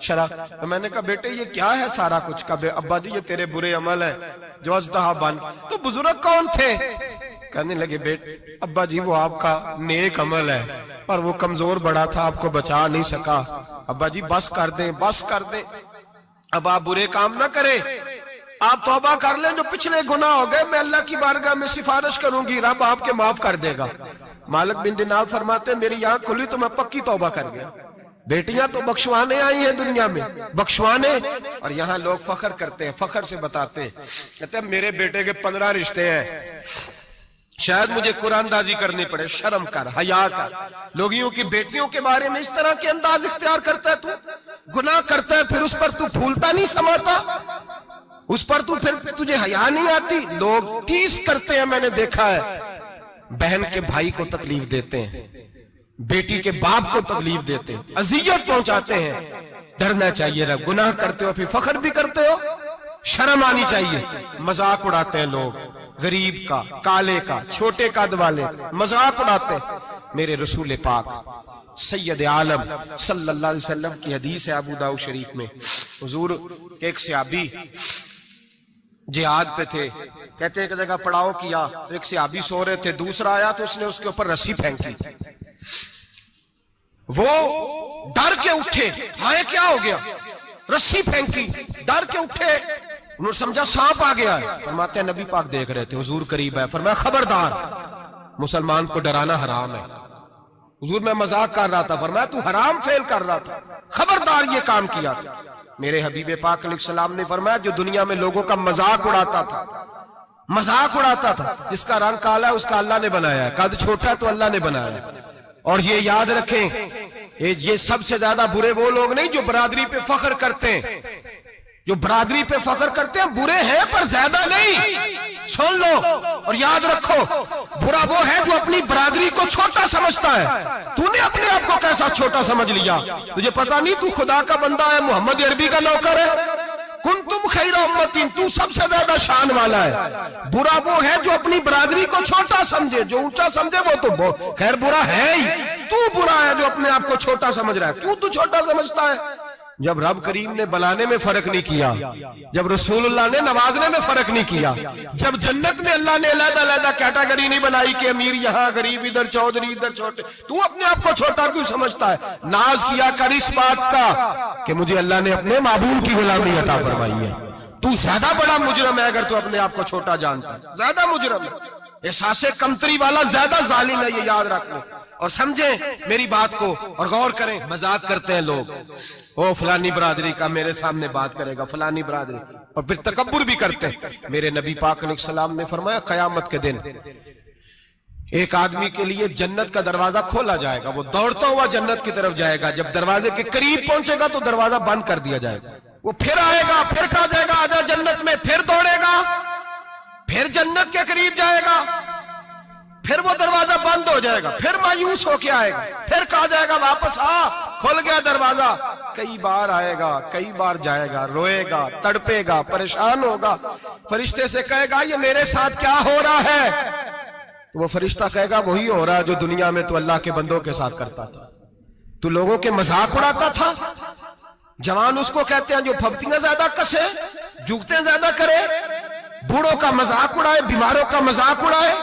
شراب، تو میں نے کہا بیٹے یہ کیا ہے سارا کچھ؟ کہا ابا جی یہ تیرے برے عمل ہے جو ازدہا بن۔ تو بزرگ کون تھے؟ کہنے لگے بیٹے ابا جی وہ آپ کا نیک عمل ہے اور وہ کمزور بڑا تھا آپ کو بچا نہیں سکا. ابا جی بس کر دیں بس کر دیں, اب آپ برے کام نہ کریں, آپ توبہ کر لیں, جو پچھلے گناہ ہو گئے میں اللہ کی بارگاہ میں سفارش کروں گی, رب آپ کے معاف کر دے گا. مالک بن دینار فرماتے میری آنکھ کھلی تو میں پکی توبہ کر گیا. بیٹیاں تو بخشوانے آئی ہیں دنیا میں, بخشوانے, اور یہاں لوگ فخر کرتے ہیں, فخر سے بتاتے ہیں, کہتے ہیں میرے بیٹے کے 15 رشتے ہیں, شاید مجھے قرآن دازی کرنی پڑے, شرم کر, حیا کر. لوگیوں کی بیٹیوں کے بارے میں اس طرح کے انداز اختیار کرتا ہے, تو گناہ کرتا ہے پھر اس پر تو پھولتا نہیں سماتا, اس پر تو پھر تجھے حیا نہیں آتی. لوگ ٹیس کرتے ہیں, میں نے دیکھا ہے, بہن کے بھائی کو تکلیف دیتے ہیں, بیٹی کے باپ کو تکلیف دیتے ہیں, اذیت پہنچاتے ہیں. ڈرنا چاہیے رب, گناہ کرتے ہو پھر فخر بھی کرتے ہو, شرم آنی چاہیے. مذاق اڑاتے ہیں لوگ, غریب کا, کالے کا, چھوٹے قد والے مذاق اڑاتے ہیں. میرے رسول پاک سید عالم صلی اللہ علیہ وسلم کی حدیث ہے ابو داؤد شریف میں, حضور کے ایک صحابی جہاد پہ تھے, کہتے ہیں ایک جگہ پڑاؤ کیا, ایک صحابی سو رہے تھے, دوسرا آیا تو اس نے اس کے اوپر رسی پھینکی. وہ ڈر کے اٹھے, ہائے کیا ہو گیا, رسی پھینکی, ڈر کے اٹھے, انہوں نے سمجھا سانپ آ گیا ہے. فرماتے ہیں نبی پاک دیکھ رہے تھے, حضور قریب ہے, فرمایا خبردار مسلمان کو ڈرانا حرام ہے. حضور میں مذاق کر رہا تھا, فرمایا تو حرام فعل کر رہا تھا, خبردار یہ کام کیا تھا. میرے حبیب پاک علیہ السلام نے فرمایا جو دنیا میں لوگوں کا مذاق اڑاتا تھا, مذاق اڑاتا تھا, جس کا رنگ کالا ہے اس کا اللہ نے بنایا ہے, قد چھوٹا ہے تو اللہ نے بنایا ہے. اور یہ یاد رکھیں یہ سب سے زیادہ برے وہ لوگ نہیں جو برادری پہ فخر کرتے ہیں, جو برادری پہ فخر کرتے ہیں برے ہیں پر زیادہ نہیں. سن لو اور یاد رکھو, برا وہ ہے جو اپنی برادری کو چھوٹا سمجھتا ہے. تو نے اپنے آپ کو کیسا چھوٹا سمجھ لیا, تجھے پتا نہیں تو خدا کا بندہ ہے, محمد عربی کا نوکر ہے. کنتم خیر امتین, تو سب سے زیادہ شان والا ہے. برا وہ ہے جو اپنی برادری کو چھوٹا سمجھے, جو اونچا سمجھے وہ تو خیر برا ہے ہی. تو برا ہے جو اپنے آپ کو چھوٹا سمجھ رہا ہے. کیوں تو چھوٹا سمجھتا ہے؟ جب رب کریم نے بلانے میں فرق نہیں کیا, جب رسول اللہ نے نوازنے میں فرق نہیں کیا, جب جنت میں اللہ نے علیحدہ علیحدہ کیٹیگری نہیں بنائی کہ امیر یہاں, غریب ادھر, چودھری ادھر, چھوٹے, تو اپنے آپ کو چھوٹا کیوں سمجھتا ہے؟ ناز کیا کر اس بات کا کہ مجھے اللہ نے اپنے معبود کی غلامی عطا فرمائی ہے. تو زیادہ بڑا مجرم ہے اگر تو اپنے آپ کو چھوٹا جانتا ہے, زیادہ مجرم ہے. احساس کمتری والا زیادہ ظالم ہے, یہ یاد رکھ لیں اور سمجھیں میری بات کو اور غور کریں. مذاق کرتے ہیں لوگ, او فلانی برادری کا میرے سامنے بات کرے گا, فلانی برادری, اور پھر تکبر بھی کرتے ہیں. میرے نبی پاک علیہ السلام نے فرمایا قیامت کے دن ایک آدمی کے لیے جنت کا دروازہ کھولا جائے گا, وہ دوڑتا ہوا جنت کی طرف جائے گا. جب دروازے کے قریب پہنچے گا تو دروازہ بند کر دیا جائے گا. وہ پھر آئے گا, پھر کہا جائے گا آجا جنت میں, پھر دوڑے گا, پھر جنت کے قریب جائے گا, پھر وہ دروازہ بند ہو جائے گا, پھر مایوس ہو کے آئے گا, پھر کہا جائے گا واپس آ, کھل گیا دروازہ. کئی بار آئے گا, کئی بار جائے گا, روئے گا, تڑپے گا, پریشان ہوگا. فرشتے سے کہے گا یہ میرے ساتھ کیا ہو رہا ہے؟ تو وہ فرشتہ کہے گا وہی ہو رہا ہے جو دنیا میں تو اللہ کے بندوں کے ساتھ کرتا تھا. تو لوگوں کے مذاق اڑاتا تھا. جوان اس کو کہتے ہیں جو پھپتیاں زیادہ کسے, جگتے زیادہ کرے, بوڑھوں کا مذاق اڑائے, بیماروں کا مذاق اڑائے,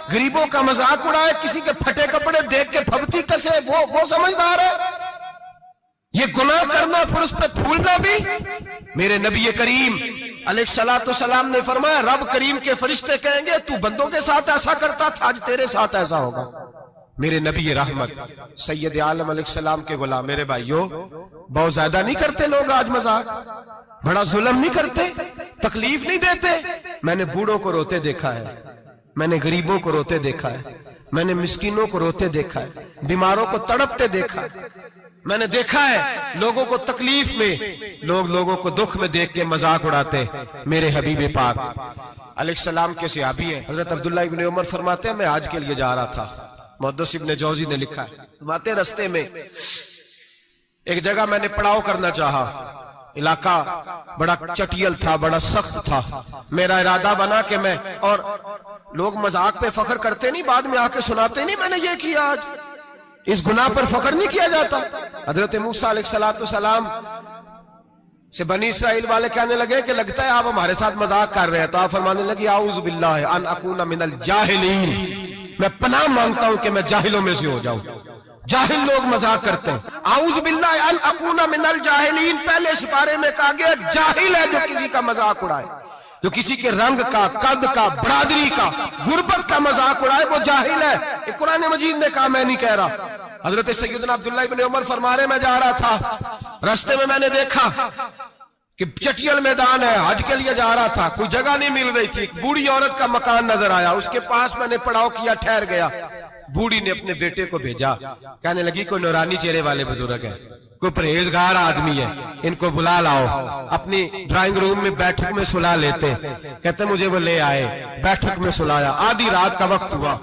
غریبوں کا مذاق اڑائے, کسی کے پھٹے کپڑے دیکھ کے پھپتی کسے, وہ سمجھدار ہے. یہ گناہ کرنا پھر اس پہ پھولنا بھی. میرے نبی کریم علیہ الصلوۃ والسلام نے فرمایا رب کریم کے فرشتے کہیں گے تو بندوں کے ساتھ ایسا کرتا تھا, آج تیرے ساتھ ایسا ہوگا. میرے نبی رحمت سید عالم علیہ السلام کے غلام, میرے بھائیوں بہت زیادہ نہیں کرتے لوگ آج مذاق, بڑا ظلم نہیں کرتے, تکلیف نہیں دیتے. میں نے بوڑھوں کو روتے دیکھا ہے, میں نے غریبوں کو روتے دیکھا ہے, میں نے مسکینوں کو روتے دیکھا ہے, بیماروں کو تڑپتے دیکھا ہے. میں نے دیکھا ہے لوگوں کو تکلیف میں, لوگوں کو دکھ میں دیکھ کے مذاق اڑاتے. میرے حبیب پاک علیہ السلام کے صحابی ہیں حضرت عبداللہ ابن عمر فرماتے ہیں میں حج کے لیے جا رہا تھا. محدث ابن جوزی نے لکھا ہے, فرماتے رستے میں ایک جگہ میں نے پڑاؤ کرنا چاہا, علاقہ بڑا چٹیل تھا, بڑا سخت تھا. میرا ارادہ بنا کہ میں, اور لوگ مذاق پہ فخر کرتے نہیں, بعد میں آ کے سناتے نہیں میں نے یہ کیا. آج اس گناہ پر فخر نہیں کیا جاتا. حضرت موسیٰ علیہ السلام سے بنی اسرائیل والے کہنے لگے کہ لگتا ہے آپ ہمارے ساتھ مذاق کر رہے ہیں، تو آپ فرمانے لگے اعوذ باللہ ان اکون من الجاہلین، میں پناہ مانگتا ہوں کہ میں جاہلوں میں سے ہو جاؤں۔ جاہل لوگ مذاق کرتے ہیں، اعوذ باللہ ان اکون من الجاہلین پہلے سپارے میں کہا گیا جاہل ہے جو کسی کا مذاق اڑائے، جو کسی کے رنگ کا، قد کا، برادری کا، غربت کا مذاق اڑائے وہ جاہل ہے۔ یہ قرآن مجید نے کہا، میں نہیں کہہ رہا۔ حضرت سیدنا عبداللہ ابن عمر فرما رہے میں جا رہا تھا، رستے میں نے دیکھا کہ چٹیل میدان ہے، حج کے لیے جا رہا تھا، کوئی جگہ نہیں مل رہی تھی، ایک بوڑھی عورت کا مکان نظر آیا، اس کے پاس میں نے پڑاؤ کیا، ٹھہر گیا۔ بوڑھی نے اپنے بیٹے کو بھیجا، کہنے لگی کوئی نورانی چہرے والے بزرگ ہیں، کوئی پرہیزگار آدمی ہے، ان کو بلا لاؤ۔ اپنی ڈرائنگ روم میں بیٹھک میں سلا لیتے، کہتے مجھے وہ لے آئے، بیٹھک میں سلایا۔ آدھی رات کا وقت ہوا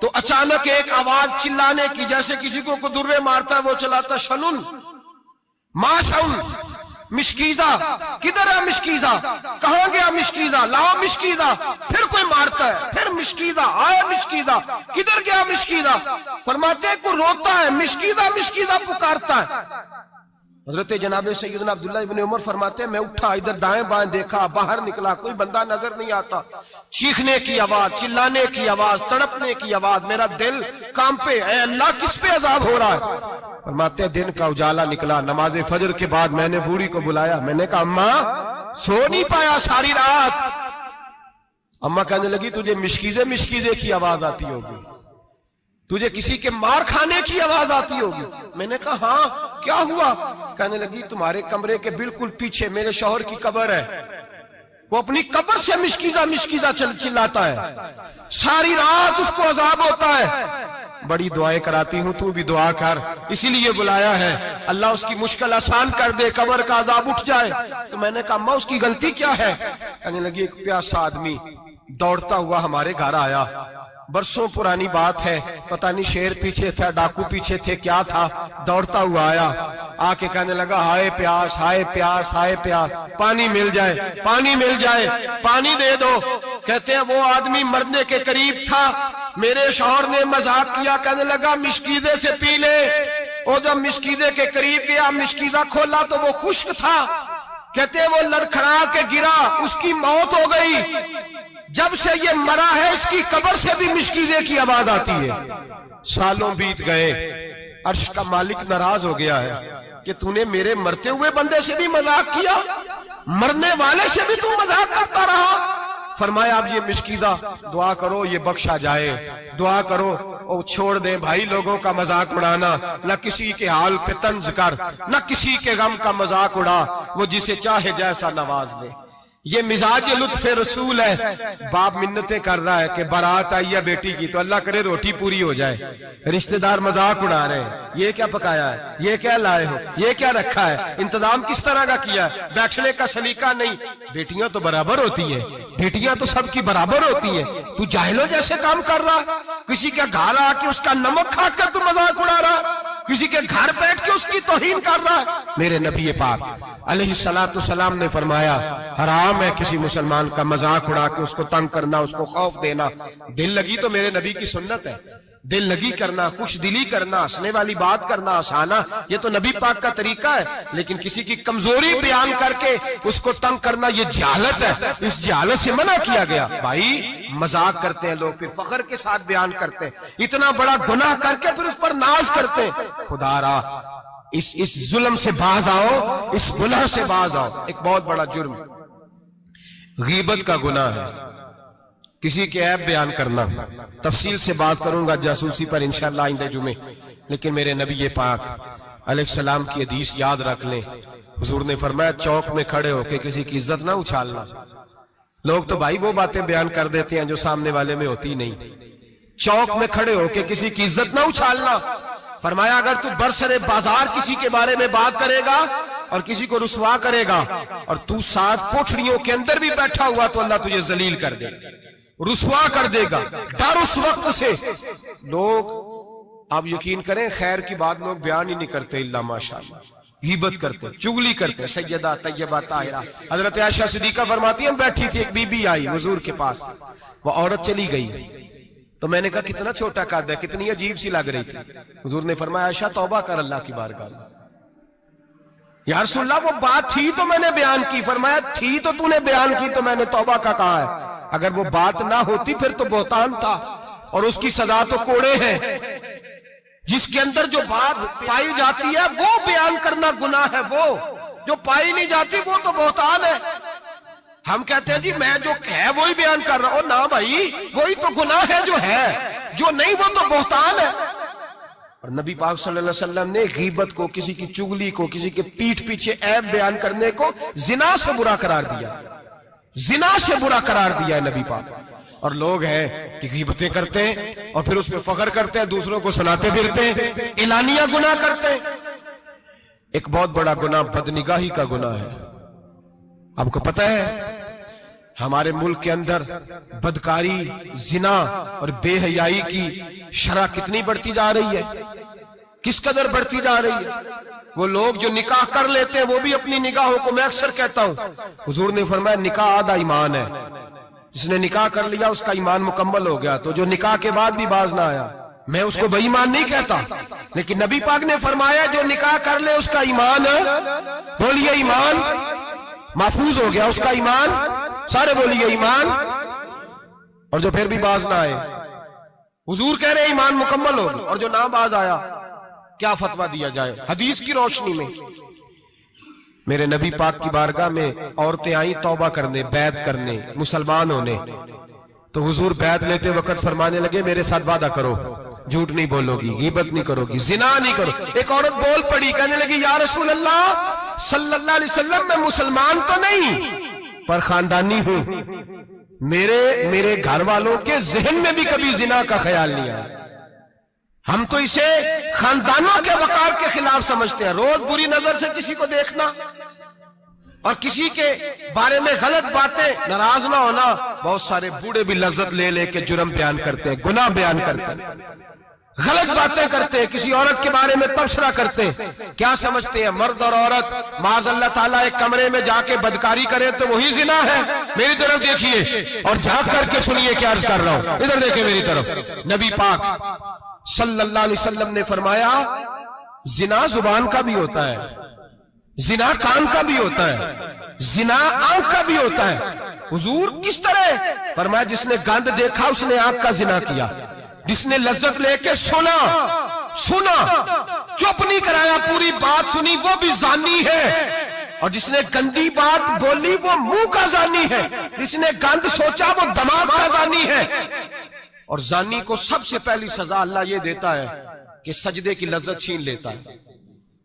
تو اچانک ایک آواز چلانے کی، جیسے کسی کو درے مارتا ہے وہ چلاتا، شنن ما شن مشکیزہ، کدھر ہے مشکیزہ، کہاں گیا مشکیزہ، لاؤ مشکیزہ۔ پھر کوئی مارتا ہے، پھر مشکیزہ، آئے مشکیزہ، کدھر گیا مشکیزہ۔ فرماتے ہیں کوئی روتا ہے، مشکیزہ مشکیزہ پکارتا ہے۔ حضرت جناب سیدنا عبداللہ ابن عمر فرماتے ہیں میں اٹھا، ادھر دائیں بائیں دیکھا، باہر نکلا، کوئی بندہ نظر نہیں آتا۔ چیخنے کی آواز، چلانے کی آواز، تڑپنے کی آواز، میرا دل کانپے، اے اللہ کس پہ عذاب ہو رہا ہے۔ فرماتے ہیں دن کا اجالا نکلا، نماز فجر کے بعد میں نے بوڑھی کو بلایا، میں نے کہا اماں سو نہیں پایا ساری رات۔ اماں کہنے لگی تجھے مشکیزے مشکیزے کی آواز آتی ہوگی، تجھے کسی کے مار کھانے کی آواز آتی ہوگی۔ میں نے کہا ہاں کیا ہوا؟ کہنے لگی تمہارے کمرے کے بالکل پیچھے میرے شوہر کی قبر ہے، وہ اپنی قبر سے مشکیزہ مشکیزہ چلاتا ہے، ساری رات اس کو عذاب ہوتا ہے۔ بڑی دعائیں کراتی ہوں، تو بھی دعا کر، اسی لیے بلایا ہے، اللہ اس کی مشکل آسان کر دے، قبر کا عذاب اٹھ جائے۔ تو میں نے کہا اماں اس کی غلطی کیا ہے؟ کہنے لگی ایک پیاسا آدمی دوڑتا ہوا ہمارے گھر آیا، برسوں پرانی بات ہے، پتہ نہیں شیر پیچھے تھا، ڈاکو پیچھے تھے، کیا تھا، دوڑتا ہوا آیا، آ کے کہنے لگا ہائے پیاس، ہائے پیاس، ہائے پیاس، پانی مل جائے، پانی مل جائے، پانی دے دو۔ کہتے ہیں وہ آدمی مرنے کے قریب تھا، میرے شوہر نے مذاق کیا، کہنے لگا مشکیزے سے پی لے۔ اور جب مشکیزے کے قریب گیا، مشکیزہ کھولا تو وہ خشک تھا، کہتے ہیں وہ لڑکھڑا کے گرا، اس کی موت ہو گئی۔ جب سے یہ مرا ہے اس کی قبر سے بھی مشکیزے کی آواز آتی ہے۔ سالوں بیت گئے، عرش کا مالک ناراض ہو گیا ہے کہ تو نے میرے مرتے ہوئے بندے سے بھی مذاق کیا، مرنے والے سے بھی تو مذاق کرتا رہا۔ فرمایا اب یہ مشکیزہ دعا کرو یہ بخشا جائے، دعا کرو اور چھوڑ دیں بھائی لوگوں کا مذاق اڑانا، نہ کسی کے حال پہ طنز کر، نہ کسی کے غم کا مذاق اڑا، وہ جسے چاہے جیسا نواز دے۔ یہ مزاج لطف رسول ہے۔ باپ منتیں کر رہا ہے کہ بارات آئی ہے بیٹی کی تو اللہ کرے روٹی پوری ہو جائے، رشتہ دار مذاق اڑا رہے ہیں، یہ کیا پکایا ہے، یہ کیا لائے ہو، یہ کیا رکھا ہے، انتظام کس طرح کا کیا ہے، بیٹھنے کا سلیقہ نہیں۔ بیٹیاں تو برابر ہوتی ہیں، بیٹیاں تو سب کی برابر ہوتی ہیں، تو جاہلوں جیسے کام کر رہا، کسی کے گھر آ کے اس کا نمک کھا کر تو مذاق اڑا رہا، کسی کے گھر بیٹھ کے اس کی توہین کر رہا ہے۔ میرے نبی پاک علیہ السلام نے فرمایا حرام ہے کسی مسلمان کا مذاق اڑا کے اس کو تنگ کرنا، اس کو خوف دینا۔ دل لگی تو میرے نبی کی سنت ہے، دل لگی کرنا، خوش دلی کرنا، ہنسنے والی بات کرنا، ہنسانا، یہ تو نبی پاک کا طریقہ ہے۔ لیکن کسی کی کمزوری بیان کر کے اس کو تنگ کرنا یہ جہالت ہے، اس جہالت سے منع کیا گیا۔ بھائی مذاق کرتے ہیں لوگ، پھر فخر کے ساتھ بیان کرتے ہیں، اتنا بڑا گناہ کر کے پھر اس پر ناز کرتے ہیں۔ خدا را اس ظلم سے باز آؤ، اس گناہ سے باز آؤ۔ ایک بہت بڑا جرم غیبت کا گناہ ہے، کسی کے عیب بیان کرنا۔ تفصیل سے بات کروں گا جاسوسی پر انشاءاللہ آئندہ جمعے، لیکن میرے نبی پاک علیہ السلام کی حدیث یاد رکھ لیں۔ حضور نے فرمایا چوک میں کھڑے ہو کے کسی کی عزت نہ اچھالنا۔ لوگ تو بھائی وہ باتیں بیان کر دیتے ہیں جو سامنے والے میں ہوتی نہیں۔ چوک میں کھڑے ہو کے کسی کی عزت نہ اچھالنا۔ فرمایا اگر تو برسر بازار کسی کے بارے میں بات کرے گا اور کسی کو رسوا کرے گا اور تو ساتھ کوٹھڑیوں کے اندر بھی بیٹھا ہوا تو اللہ تجھے ذلیل کر دے، رسوا کر دے گا۔ ڈر اس وقت سے لوگ، آپ یقین کریں خیر کی بات لوگ بیان ہی نہیں کرتے الا ماشاءاللہ، غیبت کرتے، چغلی کرتے۔ سیدہ طیبہ طاہرہ حضرت عائشہ صدیقہ فرماتی ہیں بیٹھی تھی، ایک بی بی آئی حضور کے پاس، وہ عورت چلی گئی تو میں نے کہا کتنا چھوٹا قد ہے، کتنی عجیب سی لگ رہی تھی۔ حضور نے فرمایا عائشہ توبہ کر اللہ کی بارگاہ میں، یا رسول اللہ وہ بات تھی تو میں نے بیان کی. فرمایا تھی تو تو نے بیان کی تو میں نے توبہ کا کہا ہے. اگر وہ بات نہ ہوتی پھر تو بہتان تھا اور اس کی سزا تو کوڑے ہیں. جس کے اندر جو بات پائی جاتی ہے وہ بیان کرنا گناہ ہے, وہ جو پائی نہیں جاتی وہ تو بہتان ہے. ہم کہتے ہیں جی میں جو ہے وہی بیان کر رہا ہوں. نہ بھائی, وہی تو گناہ ہے جو ہے, جو نہیں وہ تو بہتان ہے. اور نبی پاک صلی اللہ علیہ وسلم نے غیبت کو, کسی کی چگلی کو, کسی کے پیٹھ پیچھے عیب بیان کرنے کو زنا سے برا قرار دیا. زنا سے برا قرار دیا ہے نبی پاک. اور لوگ ہیں کہ غیبتیں کرتے ہیں اور پھر اس پہ فخر کرتے ہیں, دوسروں کو سناتے پھرتے ہیں, اعلانیہ گناہ کرتے ہیں. ایک بہت بڑا گناہ بدنگاہی کا گناہ ہے. آپ کو پتہ ہے ہمارے ملک کے اندر بدکاری, زنا اور بے حیائی کی شرح کتنی بڑھتی جا رہی ہے, کس قدر بڑھتی جا رہی ہے. وہ لوگ جو نکاح کر لیتے ہیں وہ بھی اپنی نگاہوں کو, میں اکثر کہتا ہوں, حضور نے فرمایا نکاح آدھا ایمان ہے. جس نے نکاح کر لیا اس کا ایمان مکمل ہو گیا. تو جو نکاح کے بعد بھی باز نہ آیا, میں اس کو بے ایمان نہیں کہتا, لیکن نبی پاک نے فرمایا جو نکاح کر لے اس کا ایمان, بولیے ایمان, محفوظ ہو گیا اس کا ایمان. سارے بولیے ایمان. اور جو پھر بھی باز نہ آئے, حضور کہہ رہے ایمان مکمل ہو گیا. اور جو نہ باز آیا کیا فتویٰ دیا جائے حدیث کی روشنی میں؟ میرے نبی پاک کی بارگاہ میں عورتیں آئیں توبہ کرنے, بیعت کرنے, مسلمان ہونے. تو حضور بیعت لیتے وقت فرمانے لگے میرے ساتھ وعدہ کرو, جھوٹ نہیں بولو گی, غیبت نہیں کرو گی, زنا نہیں کرو. ایک عورت بول پڑی, کہنے لگی یا رسول اللہ صلی اللہ علیہ وسلم میں مسلمان تو نہیں پر خاندانی ہوں, میرے گھر والوں کے ذہن میں بھی کبھی زنا کا خیال نہیں آیا. ہم تو اسے خاندانوں کے وقار کے خلاف سمجھتے ہیں. روز بری نظر سے کسی کو دیکھنا اور کسی کے بارے میں غلط باتیں, ناراض نہ ہونا. بہت سارے بوڑھے بھی لذت لے لے کے جرم بیان کرتے ہیں, گناہ بیان کرتے ہیں, غلط باتیں کرتے ہیں, کسی عورت کے بارے میں تبصرہ کرتے ہیں. کیا سمجھتے ہیں مرد اور عورت معاذ اللہ تعالیٰ ایک کمرے میں جا کے بدکاری کرے تو وہی زنا ہے؟ میری طرف دیکھیے اور جھانک کر کے سنیے کیا عرض کر رہا ہوں. ادھر دیکھیں میری طرف. نبی پاک صلی اللہ علیہ وسلم نے فرمایا زنا زبان کا بھی ہوتا ہے, زنا کان کا بھی ہوتا ہے, زنا آنکھ کا بھی ہوتا ہے. حضور کس طرح؟ فرمایا جس نے گند دیکھا اس نے آنکھ کا زنا کیا, جس نے لذت لے کے سنا, چپ نہیں کرایا, پوری بات سنی, وہ بھی زانی ہے. اور جس نے گندی بات بولی وہ منہ کا زانی ہے, جس نے گند سوچا وہ دماغ کا زانی ہے. اور زانی کو سب سے پہلی سزا اللہ یہ دیتا ہے کہ سجدے کی لذت چھین لیتا ہے,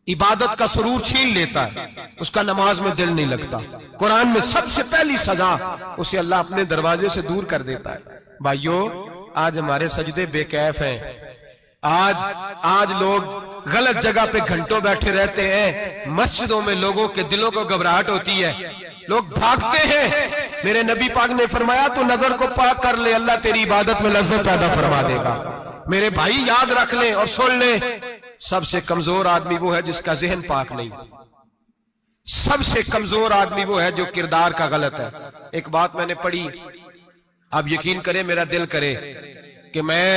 عبادت کا سرور چھین لیتا ہے, اس کا نماز میں دل نہیں لگتا. قرآن میں سب سے پہلی سزا اسے اللہ اپنے دروازے سے دور کر دیتا ہے. بھائیو آج ہمارے سجدے بے کیف ہیں. آج لوگ غلط جگہ پہ گھنٹوں بیٹھے رہتے ہیں. مسجدوں میں لوگوں کے دلوں کو گھبراہٹ ہوتی ہے, لوگ بھاگتے ہیں. میرے نبی پاک نے فرمایا تو نظر کو پاک کر لے, اللہ تیری عبادت میں لذت پیدا فرما دے گا. میرے بھائی یاد رکھ لیں اور سن لیں, سب سے کمزور آدمی وہ ہے جس کا ذہن پاک نہیں. سب سے کمزور آدمی وہ ہے جو کردار کا غلط ہے. ایک بات میں نے پڑھی, آپ یقین کریں میرا دل کرے کہ میں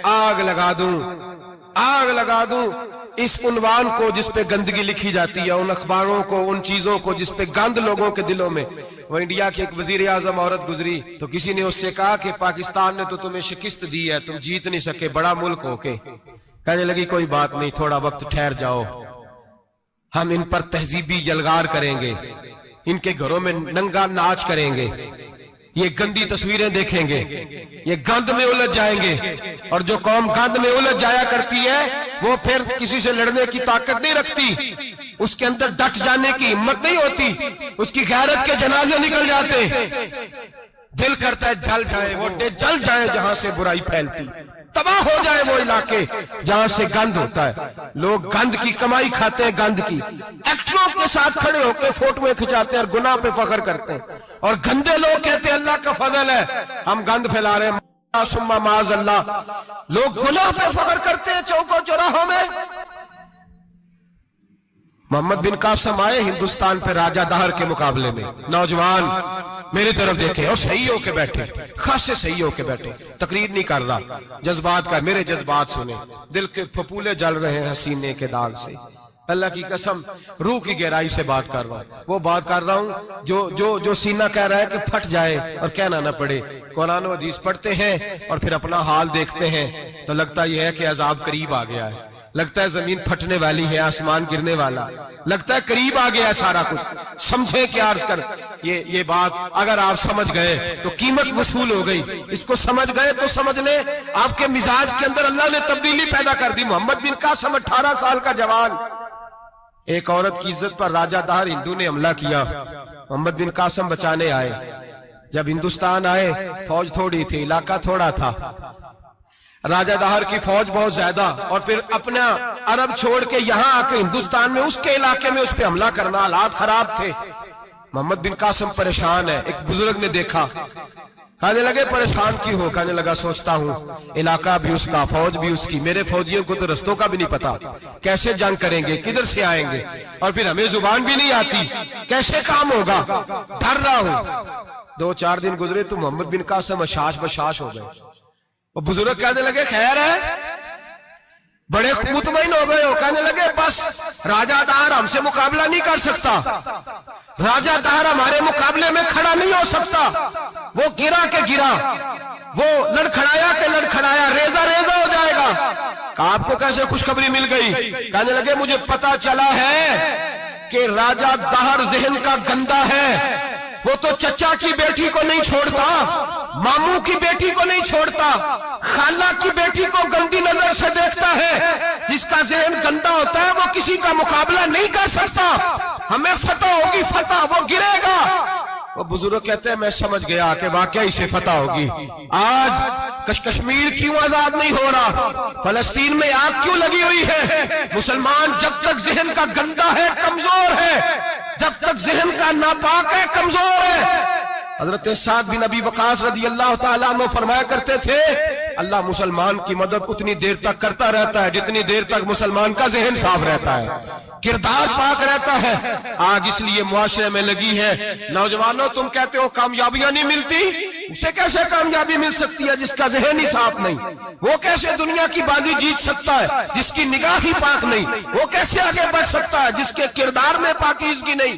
آگ لگا دوں اس عنوان کو جس پہ گندگی لکھی جاتی ہے, ان اخباروں کو, ان چیزوں کو جس پہ گند لوگوں کے دلوں میں. وہ انڈیا کی ایک وزیر اعظم عورت گزری تو کسی نے اس سے کہا کہ پاکستان نے تو تمہیں شکست دی ہے, تم جیت نہیں سکے بڑا ملک ہو کے. کہنے لگی کوئی بات نہیں, تھوڑا وقت ٹھہر جاؤ, ہم ان پر تہذیبی یلغار کریں گے, ان کے گھروں میں ننگا ناچ کریں گے, یہ گندی تصویریں دیکھیں گے, یہ گند میں الجھ جائیں گے. اور جو قوم گند میں الجھ جایا کرتی ہے وہ پھر کسی سے لڑنے کی طاقت نہیں رکھتی, اس کے اندر ڈٹ جانے کی ہمت نہیں ہوتی, اس کی غیرت کے جنازے نکل جاتے. دل کرتا ہے جل جائے وہ جل جائے جہاں سے برائی پھیلتی, تباہ ہو جائے وہ علاقے جہاں سے گند ہوتا ہے. لوگ گند کی کمائی کھاتے ہیں, گند کی. ایکٹروں کے ساتھ کھڑے ہو کے فوٹویں کھچاتے ہیں اور گناہ پہ فخر کرتے ہیں. اور گندے لوگ کہتے ہیں اللہ کا فضل ہے ہم گند پھیلا رہے ہیں, ثم معاذ اللہ. لوگ گناہ پہ فخر کرتے ہیں چوکوں چوراہوں میں. محمد بن قاسم آئے ہندوستان پہ راجہ دہر کے مقابلے میں, نوجوان میری طرف دیکھیں اور صحیح ہو کے بیٹھے, خاصے صحیح ہو کے بیٹھے, تقریر نہیں کر رہا, جذبات کا. میرے جذبات سنیں, دل کے پھپولے جل رہے ہیں حسینے کے داغ سے. اللہ کی قسم روح کی گہرائی سے بات کر رہا ہوں، وہ بات کر رہا ہوں جو سینہ کہہ رہا ہے کہ پھٹ جائے اور کہنا نہ پڑے۔ قرآن و حدیث پڑھتے ہیں اور پھر اپنا حال دیکھتے ہیں تو لگتا یہ ہے کہ عذاب قریب آ گیا ہے، لگتا ہے زمین پھٹنے والی ہے، آسمان گرنے والا، لگتا ہے قریب آ گیا ہے سارا کچھ۔ سمجھے کیا عرض کر یہ بات اگر آپ سمجھ گئے تو قیمت وصول ہو گئی، اس کو سمجھ گئے تو سمجھ لیں آپ کے مزاج کے اندر اللہ نے تبدیلی پیدا کر دی۔ محمد بن قاسم 18 سال کا جوان، ایک عورت کی عزت پر راجہ دہر ہندو نے حملہ کیا، محمد بن قاسم بچانے آئے۔ جب ہندوستان آئے فوج تھوڑی تھی، علاقہ تھوڑا تھا، راجہ دہر کی فوج بہت زیادہ، اور پھر اپنا عرب چھوڑ کے یہاں آ کے ہندوستان میں اس کے علاقے میں اس پہ حملہ کرنا، حالات خراب تھے۔ محمد بن قاسم پریشان ہے، ایک بزرگ نے دیکھا، کہنے لگے پریشان کیوں ہو؟ کہنے لگا سوچتا ہوں علاقہ بھی اس کا، فوج بھی اس کی، میرے فوجیوں کو تو رستوں کا بھی نہیں پتا، کیسے جنگ کریں گے، کدھر سے آئیں گے، اور پھر ہمیں زبان بھی نہیں آتی، کیسے کام ہوگا، ڈر رہا ہوں۔ 2-4 دن گزرے تو محمد بن قاسم اشاش بشاش ہو گئے۔ وہ بزرگ کہنے لگے خیر ہے، بڑے مطمئن ہو گئے ہو؟ کہنے لگے بس راجہ دہر ہم سے مقابلہ نہیں کر سکتا، راجہ دہر ہمارے مقابلے میں کھڑا نہیں ہو سکتا، وہ گرا کے گرا، وہ لڑکھڑایا کے لڑکھڑایا، ریزہ ریزہ ہو جائے گا۔ کہا آپ کو کیسے خوشخبری مل گئی؟ کہنے لگے مجھے پتا چلا ہے کہ راجہ دہر ذہن کا گندا ہے، وہ تو چچا کی بیٹی کو نہیں چھوڑتا، ماموں کی بیٹی کو نہیں چھوڑتا، خالہ کی بیٹی کو گندی نظر سے دیکھتا ہے۔ جس کا ذہن گندا ہوتا ہے وہ کسی کا مقابلہ نہیں کر سکتا، ہمیں فتح ہوگی، فتح، وہ گرے گا۔ وہ بزرگ کہتے ہیں میں سمجھ گیا کہ واقعی سے فتح ہوگی۔ آج کشمیر کیوں آزاد نہیں ہو رہا، فلسطین میں آگ کیوں لگی ہوئی ہے؟ مسلمان جب تک ذہن کا گندا ہے کمزور ہے، جب تک ذہن کا ناپاک ہے کمزور ہے۔ حضرت سعد بن ابی وقاص رضی اللہ تعالیٰ عنہ فرمایا کرتے تھے اللہ مسلمان کی مدد اتنی دیر تک کرتا رہتا ہے جتنی دیر تک مسلمان کا ذہن صاف رہتا ہے، کردار پاک رہتا ہے۔ آج اس لیے معاشرے میں لگی ہے، نوجوانوں تم کہتے ہو کامیابیاں نہیں ملتی، اسے کیسے کامیابی مل سکتی ہے جس کا ذہن ہی صاف نہیں؟ وہ کیسے دنیا کی بازی جیت سکتا ہے جس کی نگاہ ہی پاک نہیں؟ وہ کیسے آگے بڑھ سکتا ہے جس کے کردار میں پاکیزگی نہیں؟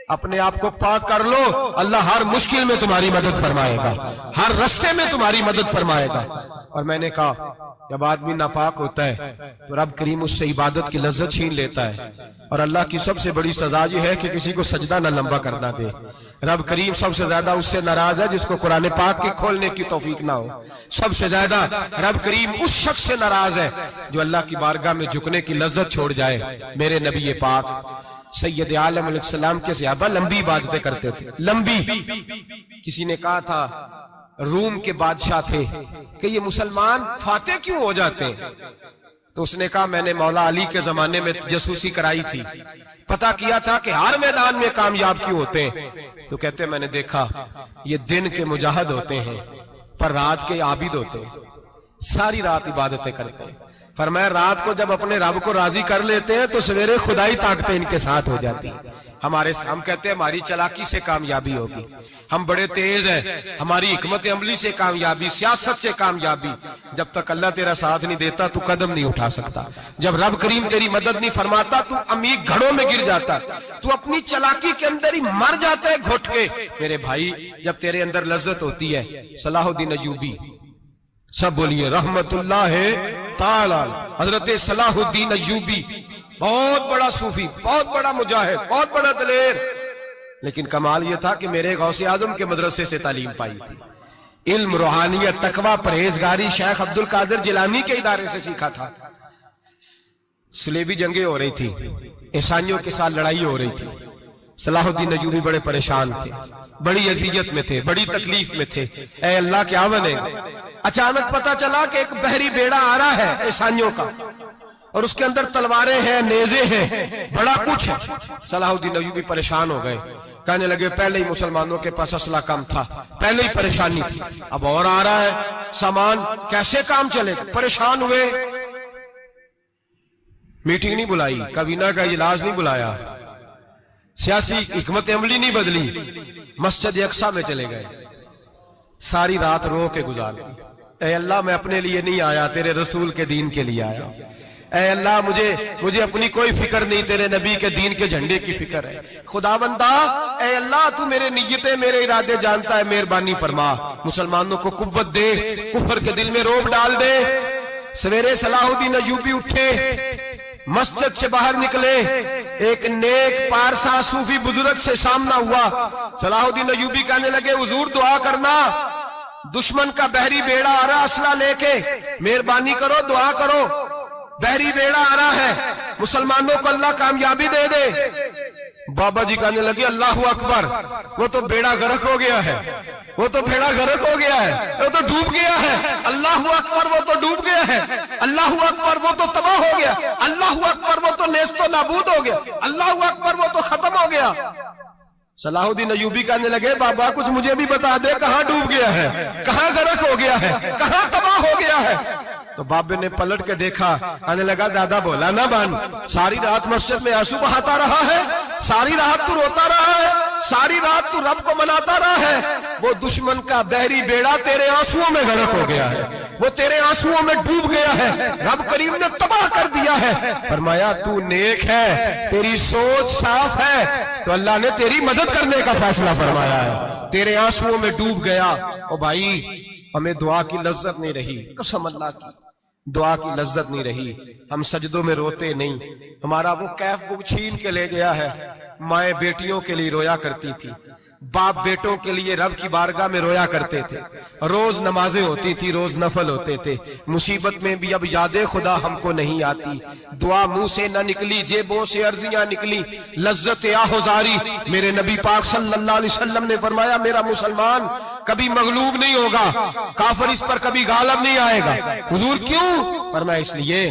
اپنے آپ کو پاک کر لو، اللہ ہر مشکل میں تمہاری مدد فرمائے گا، ہر رستے میں تمہاری مدد فرمائے گا۔ اور میں نے کہا جب آدمی ناپاک ہوتا ہے تو رب کریم اس سے عبادت کی لذت چھین لیتا ہے، اور اللہ کی سب سے بڑی سزا یہ ہے کہ کسی کو سجدہ نہ لمبا کرنا دے۔ رب کریم سب سے زیادہ اس سے ناراض ہے جس کو قرآن پاک کے کھولنے کی توفیق نہ ہو۔ سب سے زیادہ رب کریم اس شخص سے ناراض ہے جو اللہ کی بارگاہ میں جھکنے کی لذت چھوڑ جائے۔ میرے نبی پاک سید عالم علیہ السلام کے صحابہ لمبی عبادتیں کرتے تھے، لمبی۔ کسی نے کہا تھا روم کے بادشاہ تھے کہ یہ مسلمان فاتح کیوں ہو جاتے ہیں؟ تو اس نے کہا میں نے مولا علی کے زمانے میں جاسوسی کرائی تھی، پتا کیا تھا کہ ہر میدان میں کامیاب کیوں ہوتے ہیں۔ تو کہتے میں نے دیکھا یہ دن کے مجاہد ہوتے ہیں پر رات کے عابد ہوتے ہیں، ساری رات عبادتیں کرتے ہیں۔ فرمایا رات کو جب اپنے رب کو راضی کر لیتے ہیں تو سویرے خدائی طاقتیں ان کے ساتھ ہو جاتی ہیں۔ ہم کہتے ہیں ہماری چلاکی سے کامیابی ہوگی، ہم بڑے تیز ہیں، ہماری حکمت عملی سے کامیابی، سیاست سے کامیابی۔ جب تک اللہ تیرا ساتھ نہیں دیتا تو قدم نہیں اٹھا سکتا، جب رب کریم تیری مدد نہیں فرماتا تو عمیق گھڑوں میں گر جاتا، تو اپنی چلاکی کے اندر ہی مر جاتا ہے گھٹ کے۔ میرے بھائی جب تیرے اندر لذت ہوتی ہے، صلاح الدین ایوبی، سب بولیے رحمت اللہ تعالی، حضرت صلاح الدین ایوبی بہت بڑا صوفی، بہت بڑا مجاہد، بہت بڑا دلیر، لیکن کمال یہ تھا کہ میرے غوث اعظم کے مدرسے سے تعلیم پائی تھی، علم، روحانیت، تقوی، پرہیزگاری شیخ عبد القادر جیلانی کے ادارے سے سیکھا تھا۔ صلیبی جنگیں ہو رہی تھی، عیسائیوں کے ساتھ لڑائی ہو رہی تھی، صلاح الدین ایوبی بڑے پریشان تھے، بڑی اذیت میں تھے، بڑی تکلیف میں تھے، اے اللہ کیا بنے گا؟ اچانک پتا چلا کہ ایک بحری بیڑا آ رہا ہے عیسائیوں کا، اور اس کے اندر تلواریں ہیں، نیزے ہیں، بڑا کچھ ہے۔ صلاح الدین ایوبی پریشان ہو گئے، کہنے لگے پہلے ہی مسلمانوں کے پاس اسلحہ کم تھا، پہلے ہی پریشانی تھی، اب اور آ رہا ہے سامان، کیسے کام چلے گا؟ پریشان ہوئے، میٹنگ نہیں بلائی، کابینہ کا اجلاس نہیں بلایا، سیاسی حکمت عملی نہیں بدلی، مسجد اقصی میں چلے گئے، ساری رات رو کے گزار دی۔ اے اللہ میں اپنے لیے نہیں آیا، تیرے رسول کے دین کے لیے آیا۔ اے اللہ مجھے اپنی کوئی فکر نہیں، تیرے نبی کے دین کے جھنڈے کی فکر ہے۔ خداوندا اے اللہ تو میرے نیتیں میرے ارادے جانتا ہے، مہربانی فرما، مسلمانوں کو قوت دے، کفر کے دل میں روب ڈال دے۔ سویرے صلاح الدین ایوبی اٹھے، مسجد سے باہر نکلے، ایک نیک پارسا صوفی بزرگ سے سامنا ہوا۔ صلاح الدین ایوبی کہنے لگے حضور دعا کرنا، دشمن کا بحری بیڑا آ رہا اسلحہ لے کے، مہربانی کرو دعا کرو، بحری بیڑا آ رہا ہے، مسلمانوں کو اللہ کامیابی دے دے۔ بابا جی کہنے لگے اللہ اکبر، وہ تو بیڑا غرق ہو گیا ہے، وہ تو بیڑا غرق ہو گیا ہے، وہ تو ڈوب گیا ہے۔ اللہ اکبر، وہ تو ڈوب گیا ہے۔ اللہ اکبر، وہ تو تباہ ہو گیا۔ اللہ اکبر، وہ تو نیست و نابود ہو گیا۔ اللہ اکبر، وہ تو ختم ہو گیا۔ صلاح الدین ایوبی کہنے لگے بابا کچھ مجھے بھی بتا دے، کہاں ڈوب گیا ہے، کہاں غرق ہو گیا ہے، کہاں تباہ ہو گیا ہے؟ تو بابے نے پلٹ کے دیکھا، کہنے لگا دادا بولا نہ بن، ساری رات مسجد میں آنسو بہاتا رہا ہے، ساری رات تو روتا رہا ہے، ساری رات تو رب کو مناتا رہا ہے، وہ دشمن کا بحری بیڑا تیرے آنسوؤں میں غرق ہو گیا ہے، وہ تیرے آنسوؤں میں ڈوب گیا ہے، رب کریم نے تباہ کر دیا ہے۔ فرمایا تو نیک ہے، تیری سوچ صاف ہے، تو اللہ نے تیری مدد کرنے کا فیصلہ فرمایا ہے، تیرے آنسوؤں میں ڈوب گیا۔ او بھائی ہمیں دعا کی لذت نہیں رہی، قسم اللہ کی دعا کی لذت نہیں رہی، ہم سجدوں میں روتے نہیں، ہمارا وہ کیف بک چھین کے لے گیا ہے۔ مائیں بیٹیوں کے لیے رویا کرتی تھی، باپ بیٹوں کے لیے رب کی بارگاہ میں رویا کرتے تھے، روز نمازیں ہوتی تھی، روز نفل ہوتے تھے۔ مصیبت میں بھی اب یاد خدا ہم کو نہیں آتی، دعا منہ سے نہ نکلی، جیبوں سے عرضیاں نکلی، لذت آہوزاری۔ میرے نبی پاک صلی اللہ علیہ وسلم نے فرمایا میرا مسلمان کبھی مغلوب نہیں ہوگا، کافر اس پر کبھی غالب نہیں آئے گا۔ حضور کیوں؟ فرمایا اس لیے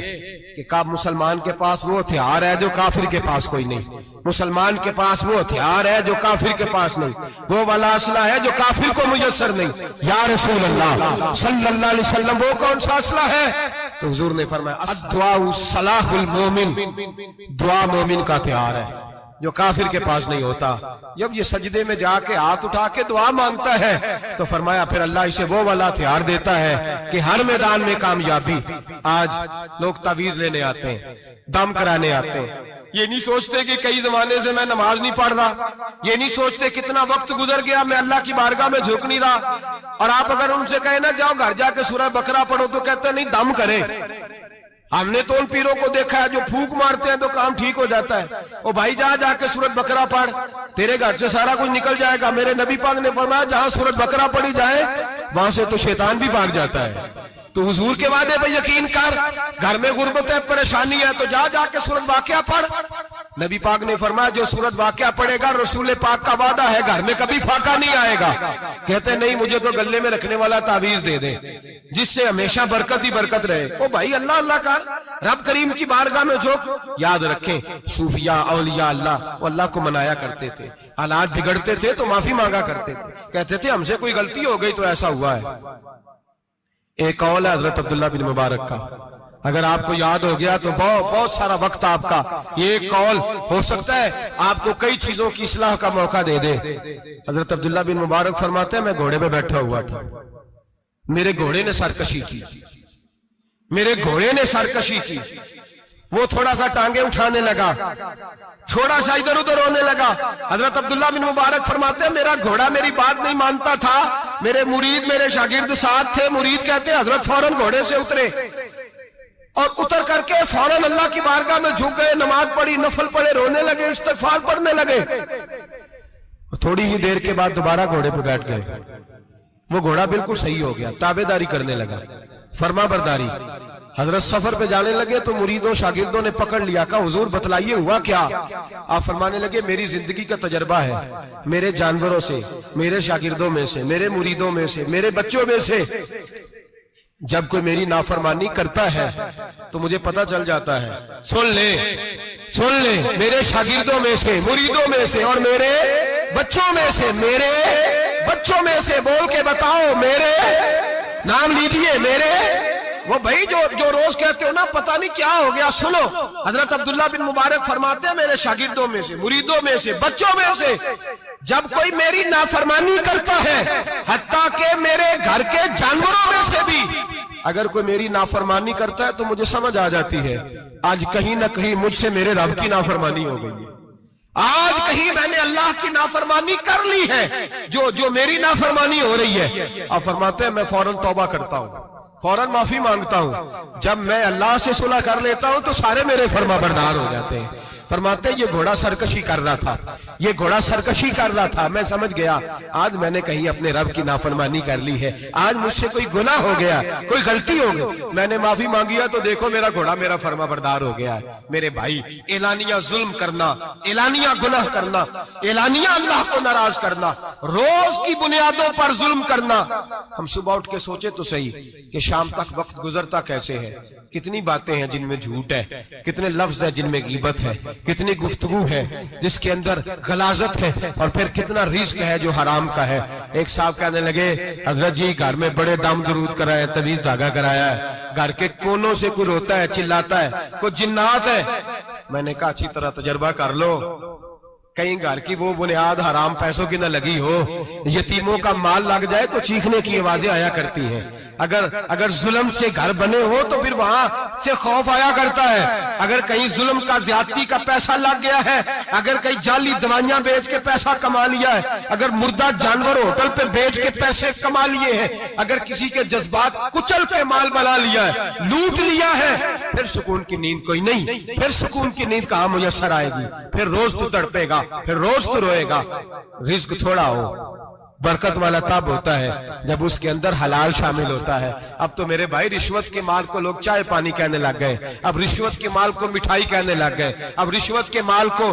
کہ مسلمان کے پاس وہ ہتھیار ہے جو کافر کے پاس کوئی نہیں، مسلمان کے پاس وہ ہتھیار ہے جو کافر کے پاس نہیں، وہ والا اسلحہ ہے جو کافر کو میسر نہیں۔ یا رسول اللہ صلی اللہ علیہ وسلم وہ کون سا اسلحہ ہے؟ تو حضور نے فرمایا الدعاء صلاح المومن، دعا مومن کا ہتھیار ہے جو کافر کے پاس نہیں ہوتا۔ جب یہ سجدے میں جا کے ہاتھ اٹھا کے دعا مانگتا ہے تو فرمایا پھر اللہ اسے وہ والا ہتھیار دیتا ہے کہ ہر میدان میں کامیابی۔ آج لوگ تعویذ لینے آتے ہیں، دم کرانے آتے ہیں، یہ نہیں سوچتے کہ کئی زمانے سے میں نماز نہیں پڑھ رہا، یہ نہیں سوچتے کتنا وقت گزر گیا میں اللہ کی بارگاہ میں جھک نہیں رہا۔ اور آپ اگر ان سے کہیں نا جاؤ گھر جا کے سورہ بقرہ پڑھو تو کہتے ہیں نہیں دم کرے۔ ہم نے تو ان پیروں کو دیکھا ہے جو پھونک مارتے ہیں تو کام ٹھیک ہو جاتا ہے۔ او بھائی جا کے سورۃ بقرہ پڑھ، تیرے گھر سے سارا کچھ نکل جائے گا۔ میرے نبی پاک نے فرمایا جہاں سورۃ بقرہ پڑھی جائے وہاں سے تو شیطان بھی بھاگ جاتا ہے۔ تو حضور کے وعدے پہ یقین کر، گھر میں غربت ہے، پریشانی ہے تو جا کے سورۃ واقعہ پڑھ۔ نبی پاک نے فرمایا جو سورۃ واقعہ پڑھے گا رسول پاک کا وعدہ ہے گھر میں کبھی فاقہ نہیں آئے گا۔ کہتے نہیں مجھے تو گلے میں رکھنے والا تعویذ دے دیں جس سے ہمیشہ برکت ہی برکت رہے۔ او بھائی اللہ اللہ کر، رب کریم کی بارگاہ میں جھک۔ یاد رکھیں صوفیاء اولیاء اللہ وہ اللہ کو منایا کرتے تھے، حالات بگڑتے تھے تو معافی مانگا کرتے تھے، کہتے تھے ہم سے کوئی غلطی ہو گئی تو ایسا ہوا ہے۔ ایک قول ہے حضرت عبداللہ بن مبارک کا، اگر آپ کو یاد ہو گیا تو بہت سارا وقت آپ کا یہ ایک قول ہو سکتا ہے آپ کو کئی چیزوں کی اصلاح کا موقع دے دے۔ حضرت عبداللہ بن مبارک فرماتے ہیں میں گھوڑے پہ بیٹھا ہوا تھا، میرے گھوڑے نے سرکشی کی، میرے گھوڑے نے سرکشی کی، وہ تھوڑا سا ٹانگیں اٹھانے لگا، تھوڑا سا ادھر ادھر ہونے لگا۔ حضرت عبداللہ بن مبارک فرماتے ہیں میرا گھوڑا میری بات نہیں مانتا تھا، میرے مرید میرے شاگرد ساتھ تھے، مرید کہتے ہیں حضرت فوراً گھوڑے سے اترے اور اتر کر کے فوراً اللہ کی بارگاہ میں جھک گئے، نماز پڑھی، نفل پڑھے، رونے لگے، استغفار پڑھنے لگے۔ تھوڑی ہی دیر کے بعد دوبارہ گھوڑے پہ بیٹھ گئے، وہ گھوڑا بالکل صحیح ہو گیا، تابع داری کرنے لگا، فرما برداری۔ حضرت سفر پہ جانے لگے تو مریدوں شاگردوں نے پکڑ لیا، کہا حضور بتلائیے ہوا کیا؟ آپ فرمانے لگے میری زندگی کا تجربہ ہے، میرے جانوروں سے، میرے شاگردوں میں سے، میرے مریدوں میں سے، میرے بچوں میں سے جب کوئی میری نافرمانی کرتا ہے تو مجھے پتہ چل جاتا ہے۔ سن لے میرے شاگردوں میں سے، مریدوں میں سے اور میرے بچوں میں سے، میرے بچوں میں سے بول کے بتاؤ، میرے نام لیجیے، میرے وہ بھائی جو روز کہتے ہو نا پتہ نہیں کیا ہو گیا، سنو حضرت عبداللہ بن مبارک فرماتے ہیں میرے شاگردوں میں سے، مریدوں میں سے، بچوں میں سے جب کوئی میری نافرمانی کرتا ہے حتیٰ کہ میرے گھر کے جانوروں میں سے بھی اگر کوئی میری نافرمانی کرتا ہے تو مجھے سمجھ آ جاتی ہے آج کہیں نہ کہیں مجھ سے میرے رب کی نافرمانی ہو گئی ہے، آج کہیں میں نے اللہ کی نافرمانی کر لی ہے جو میری نافرمانی ہو رہی ہے۔ آپ فرماتے ہیں میں فوراً توبہ کرتا ہوں، فوراً معافی مانگتا ہوں۔ جب میں اللہ سے صلح کر لیتا ہوں تو سارے میرے فرما بردار ہو جاتے ہیں۔ فرماتے ہیں یہ گھوڑا سرکشی کر رہا تھا، یہ گھوڑا سرکشی کر رہا تھا، میں سمجھ گیا آج میں نے کہیں اپنے رب کی نافرمانی کر لی ہے، آج مجھ سے کوئی گناہ ہو گیا، کوئی غلطی ہو گئی، میں نے معافی مانگیا تو دیکھو میرا گھوڑا میرا فرما بردار ہو گیا ہے۔ میرے بھائی اعلانیہ ظلم کرنا، اعلانیہ گناہ کرنا، اعلانیہ اللہ کو ناراض کرنا، روز کی بنیادوں پر ظلم کرنا، ہم صبح اٹھ کے سوچے تو صحیح کہ شام تک وقت گزرتا کیسے ہے، کتنی باتیں ہیں جن میں جھوٹ ہے، کتنے لفظ ہیں جن میں غیبت ہے، کتنی گفتگو ہے جس کے اندر غلاظت ہے، اور پھر کتنا رزق ہے جو حرام کا ہے۔ ایک صاحب کہنے لگے حضرت جی گھر میں بڑے دم درود کرائے، طویل دھاگا کرایا ہے، گھر کے کونوں سے کوئی روتا ہے چلاتا ہے، کوئی جنات ہے۔ میں نے کہا اچھی طرح تجربہ کر لو، کہیں گھر کی وہ بنیاد حرام پیسوں کی نہ لگی ہو، یتیموں کا مال لگ جائے تو چیخنے کی آوازیں آیا کرتی ہیں۔ اگر ظلم سے گھر بنے ہو تو پھر وہاں سے خوف آیا کرتا ہے۔ اگر کہیں ظلم کا زیادتی کا پیسہ لگ گیا ہے، اگر کہیں جعلی دوائیاں بیچ کے پیسہ کما لیا ہے، اگر مردہ جانور ہوٹل پہ بیچ کے پیسے کما لیے ہیں، اگر کسی کے جذبات کچل کے مال بنا لیا ہے، لوٹ لیا ہے، پھر سکون کی نیند کوئی نہیں، پھر سکون کی نیند کہاں میسر آئے گی؟ پھر روز تو تڑپے گا، پھر روز تو روئے گا۔ رزق تھوڑا ہو، برکت والا تب ہوتا ہے جب اس کے اندر حلال شامل ہوتا ہے۔ اب تو میرے بھائی رشوت کے مال کو لوگ چائے پانی کہنے لگ گئے، اب رشوت کے مال کو مٹھائی کہنے لگ گئے، اب رشوت کے مال کو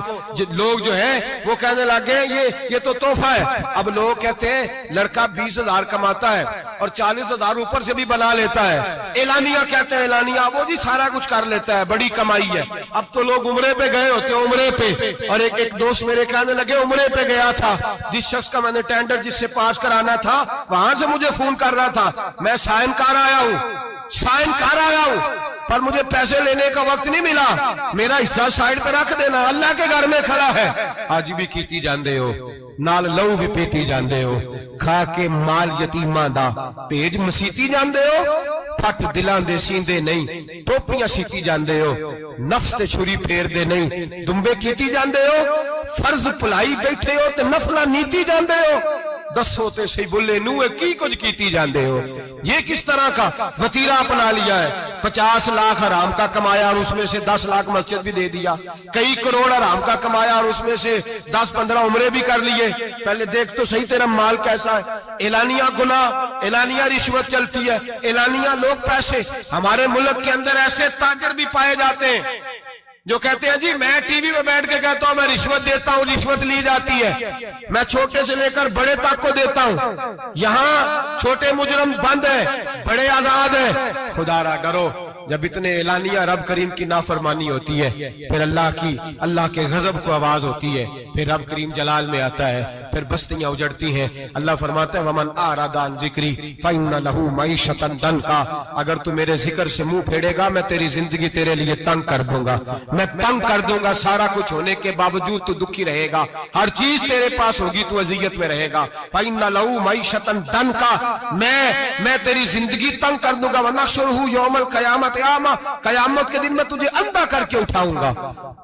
لوگ جو ہیں وہ کہنے لگ گئے یہ تو تحفہ ہے۔ اب لوگ کہتے ہیں لڑکا 20,000 کماتا ہے اور 40,000 اوپر سے بھی بنا لیتا ہے، اعلانیہ کہتے ہیں، اعلانیہ وہ جی سارا کچھ کر لیتا ہے، بڑی کمائی ہے۔ اب تو لوگ عمرے پہ گئے ہوتے ہیں، عمرے پہ، اور ایک دوست میرے کہنے لگے عمرے پہ گیا تھا، جس شخص کا میں نے ٹینڈر جس سے پاس کرانا تھا وہاں سے مجھے فون کر رہا تھا، میں سائن کر آیا ہوں پر مجھے پیسے لینے کا وقت نہیں ملا، میرا حصہ سائڈ پہ رکھ دینا، اللہ کے گھر میں کھڑا ہے۔ آج بھی کیتی جاندے ہو، نال لو بھی پیتی جاندے ہو، کھا کے مال یتیماں دا پیج مسیتی جاندے ہو، پھٹ دلاں دے سیندے نہیں، ٹوپیاں سیتی جاندے ہو، نفس تے چھری پھیر دے نہیں، دمبے کیتی جاندے ہو، فرض پلائی بیٹھے ہو تے نفلہ نیتی جاندے ہو، دسو تے سی بلے نوے کی کچھ کیتی جاندے ہو۔ یہ کس طرح کا وتیرہ اپنا لیا ہے؟ 50 لاکھ حرام کا کمایا اور اس میں سے 10 لاکھ مسجد بھی دے دیا، کئی کروڑ حرام کا کمایا اور اس میں سے 10-15 عمرے بھی کر لیے۔ پہلے دیکھ تو صحیح تیرا مال کیسا ہے۔ اعلانیہ گناہ، اعلانیہ رشوت چلتی ہے، اعلانیہ لوگ پیسے۔ ہمارے ملک کے اندر ایسے تاجر بھی پائے جاتے ہیں جو کہتے ہیں جی میں ٹی وی میں بیٹھ کے کہتا ہوں میں رشوت دیتا ہوں، رشوت لی جاتی ہے، میں چھوٹے سے لے کر بڑے تک کو دیتا ہوں، یہاں چھوٹے مجرم بند ہیں، بڑے آزاد ہیں۔ خدا را ڈرو، جب اتنے اعلانیہ رب کریم کی نافرمانی ہوتی ہے پھر اللہ کے غضب کو آواز ہوتی ہے، پھر رب کریم جلال میں آتا ہے، پھر بستیاں اجڑتی ہیں۔ اللہ فرماتا ہے ومن اعرض عن ذکری فإن له معیشۃ ضنکا، اگر تو میرے ذکر سے منہ پھیرے گا میں تیری زندگی تیرے لیے تنگ کر دوں گا، میں تنگ کر دوں گا، سارا کچھ ہونے کے باوجود تو دکھی رہے گا، ہر چیز تیرے پاس ہوگی تو اذیت میں رہے گا۔ فإن له معیشۃ ضنکا، میں تیری زندگی تنگ کر دوں گا۔ ونحشرہ یوم القیامۃ اعمی، قیامت کے دن میں تجھے اندھا کر کے اٹھاؤں گا۔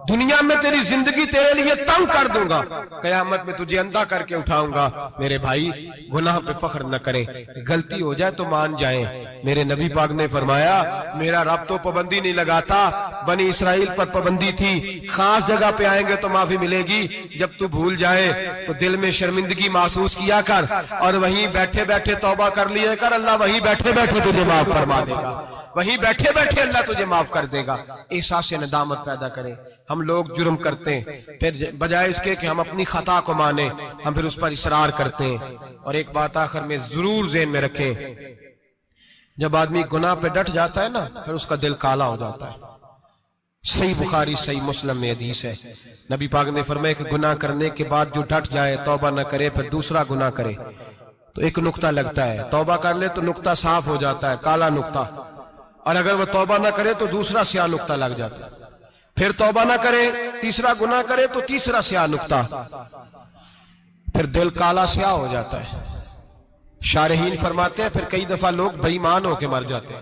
دنیا میں تیری زندگی تیرے لیے تنگ کر دوں گا، قیامت میں تجھے اندھا کر کے اٹھاؤں گا۔ میرے بھائی گناہ پہ فخر نہ کریں، غلطی ہو جائے تو مان جائیں۔ میرے نبی پاک نے فرمایا میرا رب تو پابندی نہیں لگاتا، بنی اسرائیل پر پابندی تھی، خاص جگہ پہ آئیں گے تو معافی ملے گی، جب تو بھول جائے تو دل میں شرمندگی محسوس کیا کر اور وہیں بیٹھے بیٹھے توبہ کر لیے کر، اللہ وہیں بیٹھے بیٹھے تجھے معاف فرما دے گا، وہیں بیٹھے بیٹھے اللہ تجھے معاف کر دے گا۔ احساس ندامت پیدا کریں۔ ہم لوگ جرم کرتے ہیں، پھر بجائے اس کے کہ ہم اپنی خطا کو مانیں ہم پھر اس پر اصرار کرتے ہیں۔ اور ایک بات آخر میں ضرور ذہن میں رکھیں، جب آدمی گناہ پہ ڈٹ جاتا ہے نا پھر اس کا دل کالا ہو جاتا ہے۔ صحیح بخاری صحیح مسلم میں حدیث ہے، نبی پاک نے فرمایا کہ گناہ کرنے کے بعد جو ڈٹ جائے، توبہ نہ کرے، پھر دوسرا گناہ کرے تو ایک نقطہ لگتا ہے، توبہ کر لے تو نقطہ صاف ہو جاتا ہے، کالا نقطہ، اور اگر وہ توبہ نہ کرے تو دوسرا سیاہ نقطہ لگ جاتا ہے، پھر توبہ نہ کرے، تیسرا گناہ کرے تو تیسرا سیاہ نقطہ، پھر دل کالا سیاہ ہو جاتا ہے۔ شارحین فرماتے ہیں پھر کئی دفعہ لوگ بے ایمان ہو کے مر جاتے ہیں،